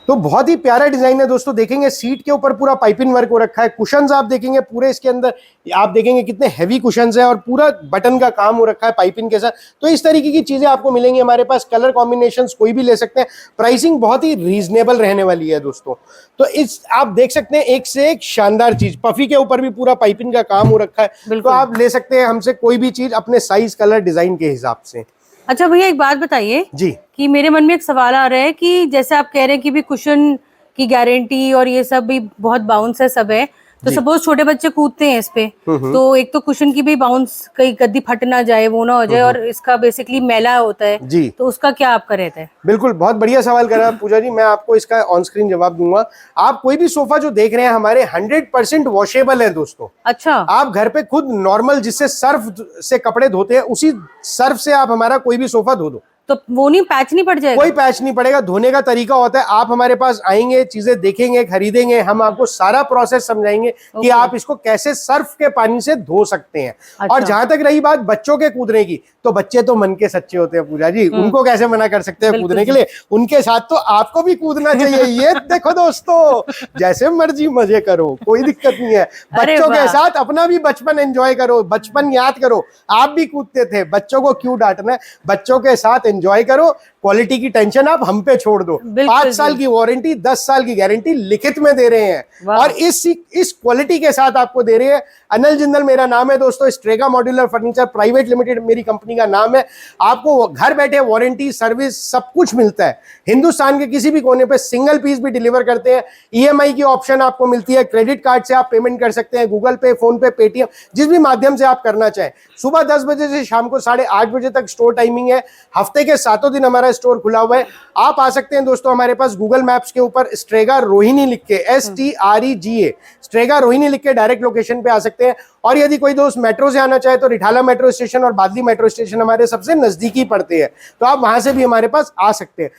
तो बहुत ही प्यारा डिजाइन है दोस्तों। देखेंगे सीट के ऊपर पूरा पाइपिंग वर्क हो रखा है। कुशन्स आप देखेंगे पूरे इसके अंदर, आप देखेंगे कितने हैवी कुशन्स है और पूरा बटन का काम हो रखा है पाइपिंग के साथ। तो इस तरीके की चीजें आपको मिलेंगी हमारे पास। कलर कॉम्बिनेशंस कोई भी ले सकते हैं, प्राइसिंग बहुत ही रीजनेबल रहने वाली है दोस्तों। तो इस आप देख सकते हैं एक से एक शानदार चीज, पफी के ऊपर भी पूरा पाइपिंग का काम हो रखा है। तो आप ले सकते हैं हमसे कोई भी चीज अपने साइज, कलर, डिजाइन के हिसाब से। अच्छा भैया एक बात बताइए जी, कि मेरे मन में एक सवाल आ रहा है कि जैसे आप कह रहे हैं कि भी कुशन की गारंटी और ये सब भी बहुत बाउंस है, सब है, तो सपोज छोटे बच्चे कूदते हैं इस पे, तो एक तो कुशन की भी बाउंस, कहीं गद्दी फट ना जाए, वो ना हो जाए, और इसका बेसिकली मैला होता है जी, तो उसका क्या आपका रहता है? बिल्कुल, बहुत बढ़िया सवाल करा पूजा जी, मैं आपको इसका ऑन स्क्रीन जवाब दूंगा। आप कोई भी सोफा जो देख रहे हैं हमारे 100% वॉशेबल है दोस्तों। अच्छा, आप घर पे खुद नॉर्मल जिससे सर्फ से कपड़े धोते हैं उसी सर्फ से आप हमारा कोई भी सोफा धो दो, तो वो नहीं पैच नहीं पड़ जाएगा? कोई पैच नहीं पड़ेगा। धोने का तरीका होता है, आप हमारे पास आएंगे, चीजें देखेंगे, खरीदेंगे, हम आपको सारा प्रोसेस समझाएंगे कि आप इसको कैसे सर्फ के पानी से धो सकते हैं। अच्छा। और जहां तक रही बात बच्चों के कूदने की, तो बच्चे तो मन के सच्चे होते हैं पूजा जी, उनको कैसे मना कर सकते हैं कूदने के लिए? उनके साथ तो आपको भी कूदना चाहिए। ये देखो दोस्तों, जैसे मर्जी मजे करो, कोई दिक्कत नहीं है। बच्चों के साथ अपना भी बचपन एंजॉय करो, बचपन याद करो। आप भी कूदते थे, बच्चों को क्यों डांटना है? बच्चों के साथ एंजॉय करो, क्वालिटी की टेंशन आप हम पे छोड़ दो। 5 साल की वारंटी, 10 साल की गारंटी लिखित में दे रहे हैं, और इस क्वालिटी के साथ आपको दे रहे हैं। अनिल जिंदल मेरा नाम है दोस्तों, Strega modular furniture private limited मेरी कंपनी का नाम है। आपको घर बैठे वारंटी, सर्विस सब कुछ मिलता है। हिंदुस्तान के किसी भी कोने पे सिंगल पीस भी डिलीवर करते हैं। ईएमआई की ऑप्शन आपको मिलती है, क्रेडिट कार्ड से आप पेमेंट कर सकते हैं, गूगल पे, फोन पे, पेटीएम, जिस भी माध्यम से आप करना चाहें। सुबह 10 बजे से शाम को 8:30 बजे तक स्टोर टाइमिंग है। हफ्ते के 7 दिन हमारा स्टोर खुला हुआ है। आप आ सकते हैं दोस्तों हमारे पास गूगल मैप्स के ऊपर स्ट्रेगा रोहिणी लिख के, STREGA स्ट्रेगा रोहिणी लिख के डायरेक्ट लोकेशन पे आ सकते हैं। और यदि कोई दोस्त मेट्रो से आना चाहे तो रिठाला मेट्रो स्टेशन और बादली मेट्रो स्टेशन हमारे सबसे नजदीकी पड़ते हैं, तो आप वहां से भी हमारे पास आ सकते हैं।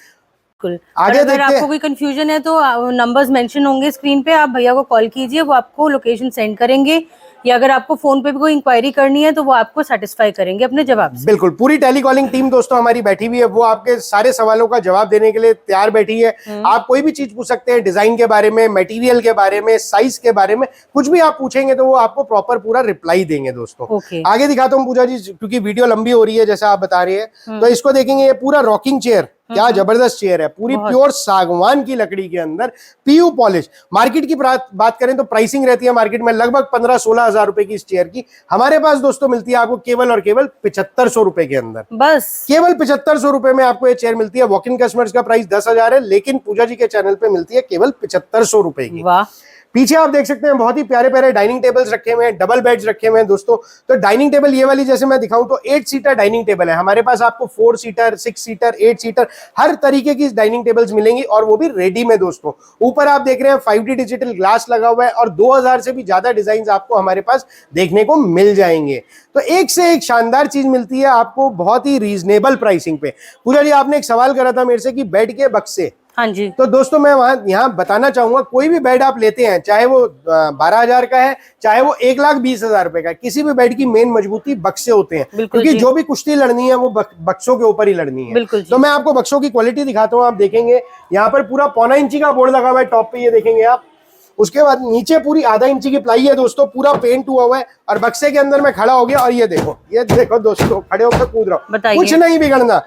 आगे अगर आपको कोई कंफ्यूजन है तो नंबर्स मेंशन होंगे स्क्रीन पे, आप भैया को कॉल कीजिए, वो आपको लोकेशन सेंड करेंगे, या अगर आपको फोन पे भी कोई इंक्वायरी करनी है तो वो आपको सेटिस्फाई करेंगे अपने जवाब से। बिल्कुल, पूरी टेलीकॉलिंग टीम दोस्तों हमारी बैठी हुई है, वो आपके सारे सवालों का जवाब देने के लिए तैयार बैठी है। आप कोई भी चीज पूछ सकते हैं, डिजाइन के बारे में, मटेरियल के बारे में, साइज के बारे में, कुछ भी आप पूछेंगे तो वो आपको प्रॉपर पूरा रिप्लाई देंगे दोस्तों। आगे दिखाता हूँ पूजा जी, क्योंकि वीडियो लंबी हो रही है जैसा आप बता रही है, तो इसको देखेंगे। ये पूरा रॉकिंग चेयर, क्या जबरदस्त चेयर है, पूरी प्योर सागवान की लकड़ी के अंदर, पीयू पॉलिश। मार्केट की बात करें तो प्राइसिंग रहती है मार्केट में लगभग 15-16 15,000 रुपए की इस चेयर की हमारे पास दोस्तों मिलती है आपको केवल और केवल 7500 रुपए के अंदर। बस केवल 7500 रुपए में आपको ये चेयर मिलती है। वॉक इन कस्टमर्स का प्राइस 10,000 है, लेकिन पूजा जी के चैनल पे मिलती है केवल 7500 रुपए की। वाह। पीछे आप देख सकते हैं बहुत ही प्यारे प्यारे डाइनिंग टेबल्स रखे हुए हैं, डबल बेड्स रखे हुए हैं दोस्तों। तो डाइनिंग टेबल ये वाली जैसे मैं दिखाऊं तो 8 सीटर डाइनिंग टेबल है हमारे पास। आपको 4 सीटर, 6 सीटर, 8 सीटर हर तरीके की डाइनिंग टेबल्स मिलेंगी, और वो भी रेडी में दोस्तों। ऊपर आप देख रहे हैं 5D डिजिटल ग्लास लगा हुआ है, और 2000 से भी ज्यादा डिजाइन आपको हमारे पास देखने को मिल जाएंगे। तो एक से एक शानदार चीज मिलती है आपको बहुत ही रीजनेबल प्राइसिंग पे। पूजा जी आपने एक सवाल करा था मेरे से कि बेड के बक्से, हाँ जी। तो दोस्तों मैं यहाँ बताना चाहूंगा, कोई भी बेड आप लेते हैं, चाहे वो 12,000 का है, चाहे वो 1,20,000 रुपए का, किसी भी बेड की मेन मजबूती बक्से होते हैं, क्योंकि जो भी कुश्ती लड़नी है वो बक्सों के ऊपर ही लड़नी है। तो मैं आपको बक्सों की क्वालिटी दिखाता हूँ। आप देखेंगे यहाँ पर पूरा 1.25 इंची का बोर्ड लगा हुआ है टॉप पे, ये देखेंगे आप। उसके बाद नीचे पूरी आधा इंची की प्लाई है दोस्तों, पूरा पेंट हुआ हुआ है, और बक्से के अंदर मैं खड़ा हो गया और ये देखो दोस्तों, खड़े होकर कूद रहा हूँ, कुछ नहीं बिगड़ना।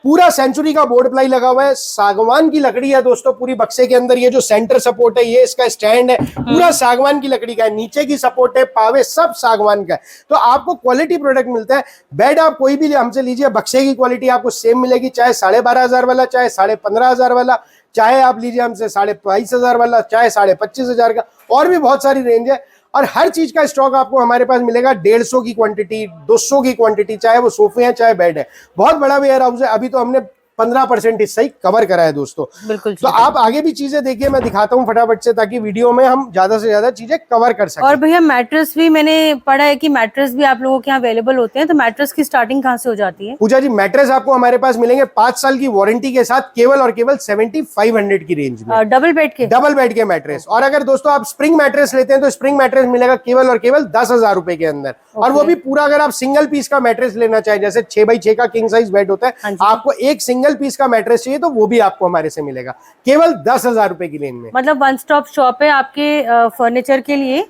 पूरा सेंचुरी का बोर्ड प्लाई लगा हुआ है, सागवान की लकड़ी है दोस्तों पूरी बक्से के अंदर। ये जो सेंटर सपोर्ट है, ये इसका स्टैंड है, पूरा सागवान की लकड़ी का है। नीचे की सपोर्ट है, पावे सब सागवान का है। तो आपको क्वालिटी प्रोडक्ट मिलता है। बेड आप कोई भी हमसे लीजिए, बक्से की क्वालिटी आपको सेम मिलेगी, चाहे 12,500 वाला, चाहे 15,500 वाला, चाहे आप लीजिए हमसे 22,500 वाला, चाहे 25,500 का, और भी बहुत सारी रेंज है। और हर चीज का स्टॉक आपको हमारे पास मिलेगा 150 की क्वांटिटी, 200 की क्वांटिटी, चाहे वो सोफे हैं चाहे बेड है। बहुत बड़ा वेयर हाउस है। अभी तो हमने 15% हिस्सा ही कवर करा है दोस्तों। बिल्कुल। तो आप आगे भी चीजें देखिए, मैं दिखाता हूँ फटाफट से, ताकि वीडियो में हम ज्यादा से ज्यादा चीजें कवर कर सकें। और भैया मैट्रेस भी मैंने पढ़ा है कि मैट्रेस भी आप लोगों के यहाँ अवेलेबल होते हैं, तो मैट्रेस की स्टार्टिंग कहाँ से हो जाती है? पूजा जी मैट्रेस आपको हमारे पास मिलेंगे 5 साल की वारंटी के साथ, केवल और केवल 7500 की रेंज में, डबल बेड के मैट्रेस। और अगर दोस्तों आप स्प्रिंग मैट्रेस लेते हैं तो स्प्रिंग मैट्रेस मिलेगा केवल और केवल 10,000 रुपए के अंदर। और वो भी पूरा, अगर आप सिंगल पीस का मैट्रेस लेना चाहें, जैसे 6x6 का किंग साइज बेड होता है, आपको एक सिंगल पीस का मैट्रेस चाहिए तो वो भी आपको हमारे से मिलेगा केवल 10,000 रुपए की रेंज में। मतलब वन स्टॉप शॉप है आपके फर्नीचर के लिए।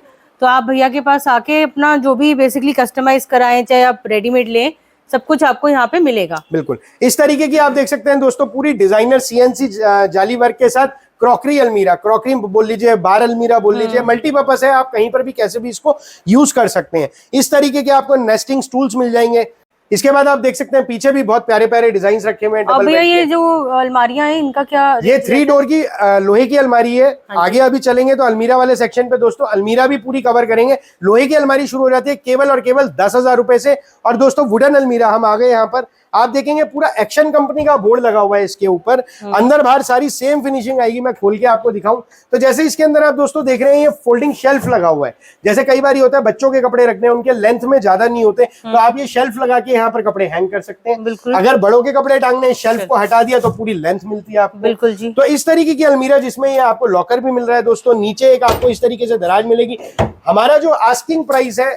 तो आप भैया के पास आके अपना जो भी बेसिकली कस्टमाइज कराएं, चाहे आप रेडीमेड लें, सब कुछ आपको यहाँ पे मिलेगा। बिल्कुल इस तरीके की आप देख सकते हैं दोस्तों, पूरी डिजाइनर CNC जाली वर्क के साथ क्रॉकरी अलमीरा, क्रॉकरी बोल लीजिए, बार अलमीरा बोल लीजिए, मल्टीपर्पस है, आप कहीं पर भी कैसे भी इसको यूज कर सकते हैं। इस तरीके के आपको नेस्टिंग स्टूल्स मिल जाएंगे। इसके बाद आप देख सकते हैं पीछे भी बहुत प्यारे प्यारे डिजाइन रखे हुए हैं। अब भैया ये जो अलमारियां हैं इनका क्या? ये 3 डोर की लोहे की अलमारी है। आगे अभी चलेंगे तो अलमीरा वाले सेक्शन पे दोस्तों अलमीरा भी पूरी कवर करेंगे। लोहे की अलमारी शुरू हो जाती है केवल और केवल 10,000 रुपए से। और दोस्तों वुडन अलमीरा हम आ गए यहाँ पर, आप देखेंगे पूरा एक्शन कंपनी का बोर्ड लगा हुआ है इसके ऊपर, अंदर बाहर सारी सेम फिनिशिंग आएगी। मैं खोल के आपको दिखाऊं तो जैसे इसके अंदर आप दोस्तों देख रहे हैं ये फोल्डिंग शेल्फ लगा हुआ है। जैसे कई बार होता है बच्चों के कपड़े रखने हैं, उनके लेंथ में ज्यादा नहीं होते, तो आप ये शेल्फ लगा के यहाँ पर कपड़े हैंग कर सकते हैं। अगर बड़ों के कपड़े टांगने शेल्फ को हटा दिया तो पूरी लेंथ मिलती है आपको। बिल्कुल जी। तो इस तरीके की अलमीरा जिसमें ये आपको लॉकर भी मिल रहा है दोस्तों। नीचे एक आपको इस तरीके से दराज मिलेगी। हमारा जो आस्किंग प्राइस है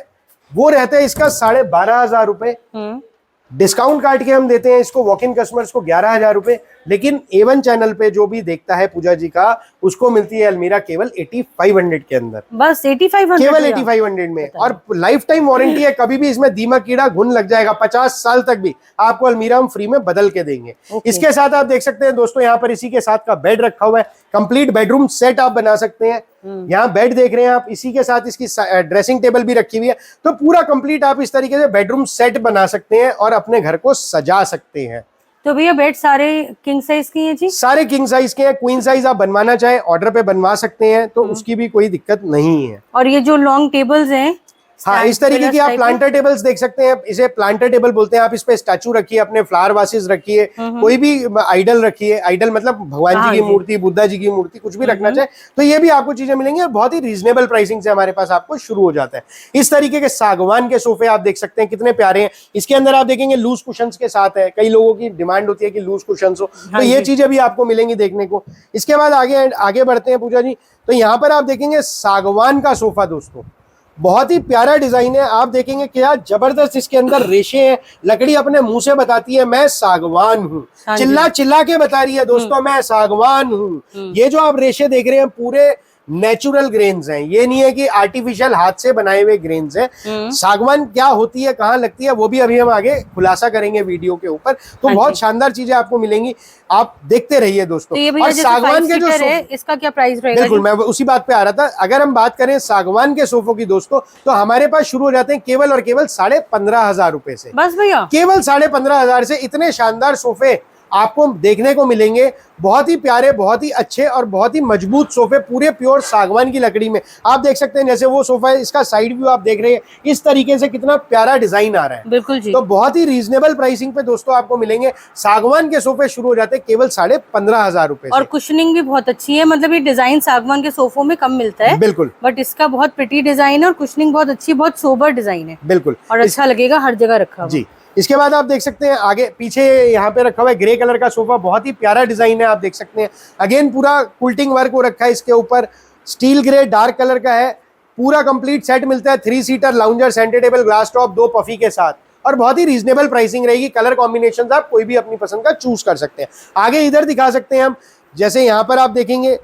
वो रहता है इसका 12,500 रुपए। डिस्काउंट काट के हम देते हैं इसको वॉक इन कस्टमर्स को 11,000 रुपए। लेकिन A1 चैनल पे जो भी देखता है पूजा जी का, उसको मिलती है अलमीरा केवल 8500 के अंदर। बस 8500, केवल 8500 में। और लाइफ टाइम वारंटी है, कभी भी इसमें दीमक कीड़ा घुन लग जाएगा 50 साल तक भी आपको अलमीरा हम फ्री में बदल के देंगे। इसके साथ आप देख सकते हैं दोस्तों यहाँ पर इसी के साथ का बेड रखा हुआ है। कंप्लीट बेडरूम सेट आप बना सकते हैं। यहाँ बेड देख रहे हैं आप, इसी के साथ इसकी ड्रेसिंग टेबल भी रखी हुई है। तो पूरा कंप्लीट आप इस तरीके से बेडरूम सेट बना सकते हैं और अपने घर को सजा सकते हैं। तो भैया बेड सारे किंग साइज के हैं जी? सारे किंग साइज के हैं। क्वीन साइज आप बनवाना चाहे ऑर्डर पे बनवा सकते हैं, तो उसकी भी कोई दिक्कत नहीं है। और ये जो लॉन्ग टेबल्स हैं, हाँ इस तरीके की आप प्लांटर टेबल्स देख सकते हैं। इसे प्लांटर टेबल बोलते हैं। आप इस पे स्टैचू रखिए, अपने फ्लावर वासेस रखिए, कोई भी आइडल रखिए। आइडल मतलब भगवान जी की मूर्ति, बुद्धा जी की मूर्ति, कुछ भी रखना चाहे तो ये भी आपको चीजें मिलेंगी। और बहुत ही रीजनेबल प्राइसिंग से हमारे पास आपको शुरू हो जाता है। इस तरीके के सागवान के सोफे आप देख सकते हैं, कितने प्यारे हैं। इसके अंदर आप देखेंगे लूज कुशंस के साथ है। कई लोगों की डिमांड होती है कि लूज कुशंस हो, तो ये चीजें भी आपको मिलेंगी देखने को। इसके बाद आगे बढ़ते हैं पूजा जी। तो यहाँ पर आप देखेंगे सागवान का सोफा दोस्तों, बहुत ही प्यारा डिजाइन है। आप देखेंगे क्या जबरदस्त इसके अंदर रेशे हैं। लकड़ी अपने मुंह से बताती है मैं सागवान हूँ, चिल्ला चिल्ला के बता रही है दोस्तों मैं सागवान हूँ। ये जो आप रेशे देख रहे हैं पूरे नेचुरल ग्रेन्स हैं, ये नहीं है कि आर्टिफिशियल हाथ से बनाए हुए ग्रेन्स हैं। सागवान क्या होती है, कहाँ लगती है, वो भी अभी हम आगे खुलासा करेंगे वीडियो के ऊपर। तो बहुत शानदार चीजें आपको मिलेंगी, आप देखते रहिए दोस्तों। तो ये भैया और सागवान के जो है, इसका क्या प्राइस रहेगा? बिल्कुल, मैं उसी बात पे आ रहा था। अगर हम बात करें सागवान के सोफों की दोस्तों, तो हमारे पास शुरू हो जाते हैं केवल और केवल 15,500 रुपए से। बस भैया, केवल 15,500 से इतने शानदार सोफे आपको देखने को मिलेंगे। बहुत ही प्यारे, बहुत ही अच्छे और बहुत ही मजबूत सोफे, पूरे प्योर सागवान की लकड़ी में। आप देख सकते हैं जैसे वो सोफा है, इसका साइड व्यू आप देख रहे हैं, इस तरीके से कितना प्यारा डिजाइन आ रहा है। बिल्कुल जी। तो बहुत ही रीजनेबल प्राइसिंग पे दोस्तों आपको मिलेंगे। सागवान के सोफे शुरू हो जाते हैं केवल 15,500 रुपए और कुशनिंग भी बहुत अच्छी है, मतलब ये डिजाइन सागवान के सोफों में कम मिलता है। बिल्कुल, बट इसका बहुत प्रिटी डिजाइन है और कुशनिंग बहुत अच्छी, बहुत सोबर डिजाइन है। बिल्कुल, और अच्छा लगेगा हर जगह रखा हुआ। जी। इसके बाद आप देख सकते हैं आगे पीछे यहाँ पे रखा हुआ है ग्रे कलर का सोफा, बहुत ही प्यारा डिजाइन है, आप देख सकते हैं। अगेन पूरा कुल्टिंग वर्क हो रखा है इसके ऊपर, स्टील ग्रे डार्क कलर का है। पूरा कंप्लीट सेट मिलता है, 3 seater lounger, centre table, glass top, 2 puffy के साथ, और बहुत ही रीजनेबल प्राइसिंग रहेगी। कलर कॉम्बिनेशन आप कोई भी अपनी पसंद का चूज कर सकते हैं। आगे इधर दिखा सकते हैं हम, जैसे यहाँ पर आप देखेंगे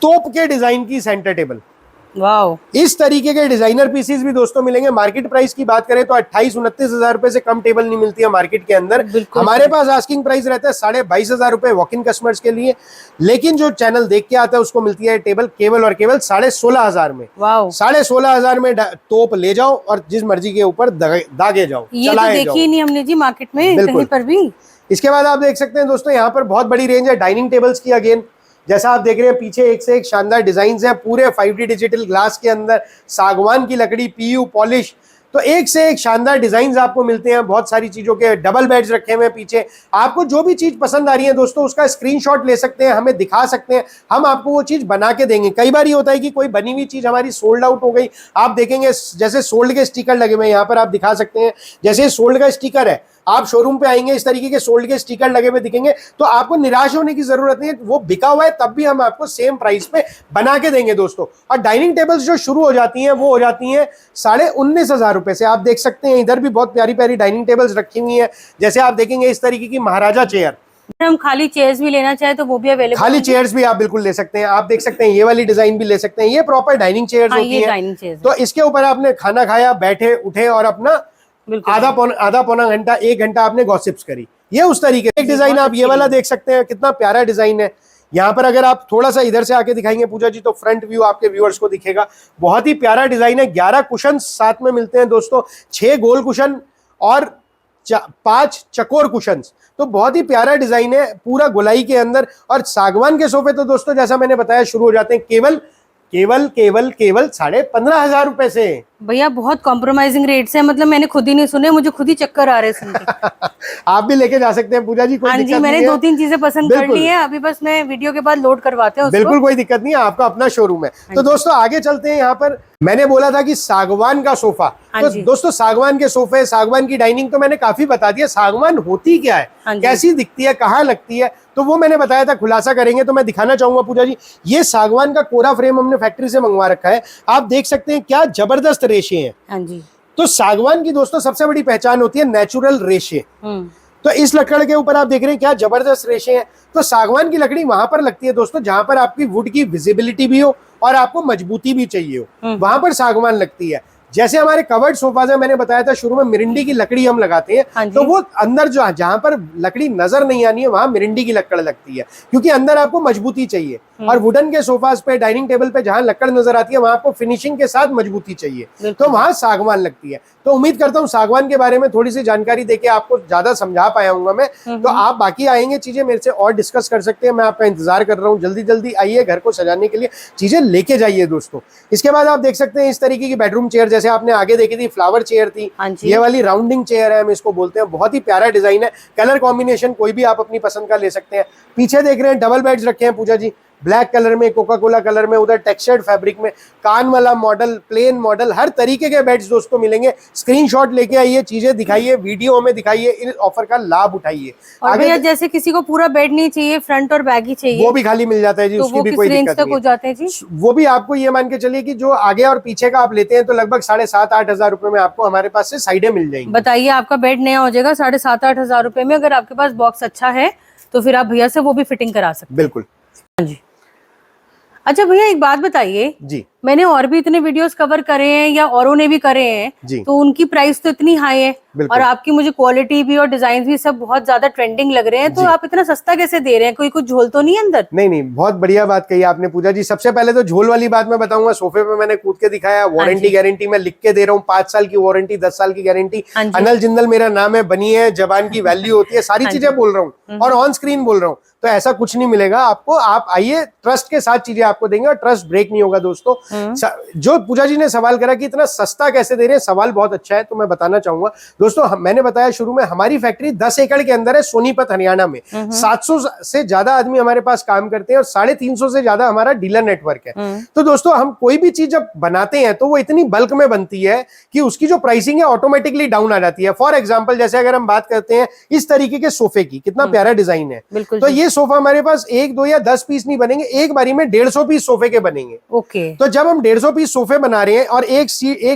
तोप के डिजाइन की सेंटर टेबल, वाओ, इस तरीके के डिजाइनर पीसेस भी दोस्तों मिलेंगे। मार्केट प्राइस की बात करें तो 28-29 रुपए से कम टेबल नहीं मिलती है मार्केट के अंदर। हमारे पास आस्किंग प्राइस रहता है 22,500 रुपए वॉक इन कस्टमर्स के लिए, लेकिन जो चैनल देख के आता है उसको मिलती है टेबल केवल और केवल 16,500 में। 16,500 में तोप ले जाओ और जिस मर्जी के ऊपर दागे जाओ, ये तो देखी नहीं हमने जी मार्केट में कहीं पर भी। इसके बाद आप देख सकते हैं दोस्तों यहाँ पर बहुत बड़ी रेंज है डाइनिंग टेबल्स की। अगेन जैसा आप देख रहे हैं पीछे एक से एक शानदार डिजाइन हैं, पूरे 5D डिजिटल ग्लास के अंदर, सागवान की लकड़ी, PU पॉलिश। तो एक से एक शानदार डिजाइन आपको मिलते हैं बहुत सारी चीजों के। डबल बेड्स रखे हुए हैं पीछे। आपको जो भी चीज पसंद आ रही है दोस्तों उसका स्क्रीनशॉट ले सकते हैं, हमें दिखा सकते हैं, हम आपको वो चीज बना के देंगे। कई बार ये होता है कि कोई बनी हुई चीज हमारी सोल्ड आउट हो गई, आप देखेंगे जैसे सोल्ड के स्टिकर लगे हुए हैं, यहाँ पर आप दिखा सकते हैं जैसे सोल्ड का स्टिकर है, आप शोरूम पे आएंगे इस तरीके के सोल्ड के स्टिकर लगे हुए दिखेंगे, तो आपको निराश होने की जरूरत नहीं है। वो बिका हुआ है तब भी हम आपको सेम प्राइस पे बना के देंगे दोस्तों। और डाइनिंग टेबल्स जो शुरू हो जाती हैं वो हो जाती हैं 19,500 रुपए से। आप देख सकते हैं इधर भी बहुत प्यारी प्यारी डाइनिंग टेबल्स रखी हुई हैं। जैसे आप देखेंगे इस तरीके की महाराजा चेयर, हम खाली चेयर्स भी लेना चाहे तो वो भी अवेलेबल, खाली चेयर्स भी आप बिल्कुल ले सकते हैं। आप देख सकते हैं ये वाली डिजाइन भी ले सकते हैं, ये प्रॉपर डाइनिंग चेयर्स होती है। तो इसके ऊपर आपने खाना खाया, बैठे उठे और अपना आधा पौना घंटा 1 घंटा आपने गॉसिप्स करी, ये उस तरीके। एक डिजाइन आप ये वाला देख सकते हैं, कितना प्यारा डिजाइन है। यहाँ पर अगर आप थोड़ा सा इधर से आके दिखाएंगे पूजा जी तो फ्रंट व्यू आपके व्यूअर्स को दिखेगा। बहुत ही प्यारा डिजाइन है। 11 कुशन साथ में मिलते हैं दोस्तों, 6 गोल कुशन और 5 चकोर कुशन। तो बहुत ही प्यारा डिजाइन है पूरा गोलाई के अंदर। और सागवान के सोफे तो दोस्तों जैसा मैंने बताया शुरू हो जाते हैं केवल 15,500 रुपए से। भैया बहुत कॉम्प्रोमाइजिंग रेट्स है, मतलब मैंने खुद ही नहीं सुने, मुझे खुद ही चक्कर आ रहे सुन के। आप भी लेके जा सकते हैं पूजा जी, कोई दिक्कत नहीं है। मैंने 2-3 चीजें पसंद कर ली है, अभी बस मैं वीडियो के बाद लोड करवाते हैं। बिल्कुल कोई दिक्कत नहीं है, आपका अपना शोरूम है। तो दोस्तों आगे चलते हैं। यहाँ पर मैंने बोला था कि सागवान का सोफा, तो दोस्तों सागवान के सोफे, सागवान की डाइनिंग तो मैंने काफी बता दिया। सागवान होती क्या है, कैसी दिखती है, कहाँ लगती है, तो वो मैंने बताया था, खुलासा करेंगे। तो मैं दिखाना चाहूंगा पूजा जी, ये सागवान का कोरा फ्रेम हमने फैक्ट्री से मंगवा रखा है। आप देख सकते हैं क्या जबरदस्त रेशे हैं। तो सागवान की दोस्तों सबसे बड़ी पहचान होती है नेचुरल रेशे। तो इस लकड़ के ऊपर आप देख रहे हैं क्या जबरदस्त रेशे हैं। तो सागवान की लकड़ी वहां पर लगती है दोस्तों जहां पर आपकी वुड की विजिबिलिटी भी हो और आपको मजबूती भी चाहिए हो, वहां पर सागवान लगती है। जैसे हमारे कवर्ड सोफाज है, मैंने बताया था शुरू में मिरिंडी की लकड़ी हम लगाते हैं, तो वो अंदर जो जहां पर लकड़ी नजर नहीं आनी है वहां मिरिंडी की लकड़ लगती है, क्योंकि अंदर आपको मजबूती चाहिए। और वुडन के सोफाज पे, डाइनिंग टेबल पे जहां लकड़ नजर आती है वहां आपको फिनिशिंग के साथ मजबूती चाहिए, तो वहां सागवान लगती है। तो उम्मीद करता हूँ सागवान के बारे में थोड़ी सी जानकारी देके आपको ज्यादा समझा पाया हूँ मैं। तो आप बाकी आएंगे चीजें मेरे से और डिस्कस कर सकते हैं, मैं आपका इंतजार कर रहा हूँ। जल्दी जल्दी आइए, घर को सजाने के लिए चीजें लेके जाइए दोस्तों। इसके बाद आप देख सकते हैं इस तरीके की बेडरूम चेयर, जैसे आपने आगे देखी थी फ्लावर चेयर थी, ये वाली राउंडिंग चेयर है, हम इसको बोलते हैं। बहुत ही प्यारा डिजाइन है, कलर कॉम्बिनेशन कोई भी आप अपनी पसंद का ले सकते हैं। पीछे देख रहे हैं डबल बेड्स रखे हैं पूजा जी, ब्लैक कलर में, कोका कोला कलर में, उधर टेक्सचर्ड फैब्रिक में, कान वाला मॉडल, प्लेन मॉडल, हर तरीके के बेड्स दोस्तों मिलेंगे। स्क्रीनशॉट लेके आइए, चीजें दिखाइए, वीडियो में दिखाइए, इस ऑफर का लाभ उठाइए। और भैया जैसे किसी को पूरा बेड नहीं चाहिए, फ्रंट और बैग ही चाहिए, वो भी खाली मिल जाता है जी, तो उसकी भी कोई दिक्कत नहीं हो जाते हैं जी। वो भी आपको ये मान के चलिए कि जो आगे और पीछे का आप लेते हैं तो लगभग 7,500-8 हजार रुपए में आपको हमारे पास से साइडें मिल जाएंगी। बताइए, आपका बेड नया हो जाएगा 7,500-8 हजार रुपए में। अगर आपके पास बॉक्स अच्छा है तो फिर आप भैया से वो भी फिटिंग करा सकते हैं। बिल्कुल। हाँ जी। अच्छा भैया एक बात बताइए जी मैंने और भी इतने वीडियोस कवर करे हैं या औरों ने भी करे हैं जी तो उनकी प्राइस तो इतनी हाई है बिल्कुल। और आपकी मुझे क्वालिटी भी और डिजाइन भी सब बहुत ज्यादा ट्रेंडिंग लग रहे हैं तो जी। आप इतना सस्ता कैसे दे रहे हैं? कोई कुछ झोल तो नहीं है अंदर? नहीं नहीं, बहुत बढ़िया बात कही आपने पूजा जी। सबसे पहले तो झोल वाली बात मैं बताऊंगा, सोफे पे मैंने कूद के दिखाया, वारंटी गारंटी मैं लिख के दे रहा हूँ, 5 साल की वारंटी, 10 साल की गारंटी, अनल जिंदल मेरा नाम है, बनी है, जबान की वैल्यू होती है, सारी चीजें बोल रहा हूँ और ऑन स्क्रीन बोल रहा हूँ। तो ऐसा कुछ नहीं मिलेगा आपको, आप आइए, ट्रस्ट के साथ चीजें आपको देंगे और ट्रस्ट ब्रेक नहीं होगा दोस्तों। जो पूजा जी ने सवाल करा कि इतना सस्ता कैसे दे रहे हैं, सवाल बहुत अच्छा है, तो मैं बताना चाहूंगा दोस्तों। मैंने बताया शुरू में, हमारी फैक्ट्री 10 एकड़ के अंदर है, सोनीपत हरियाणा में। 700 से ज्यादा आदमी हमारे पास काम करते हैं और 350 से ज्यादा हमारा डीलर नेटवर्क है। तो दोस्तों हम कोई भी चीज जब बनाते हैं तो वो इतनी बल्क में बनती है कि उसकी जो प्राइसिंग है ऑटोमेटिकली डाउन आ जाती है। फॉर एग्जाम्पल, जैसे अगर हम बात करते हैं इस तरीके के सोफे की, कितना प्यारा डिजाइन है, तो ये सोफा हमारे पास 1, 2 या 10 पीस नहीं बनेंगे, एक बारी में 150 पीस सोफे के बनेंगे। ओके। तो जब हम 150 पीस सोफे बना रहे हैं और एक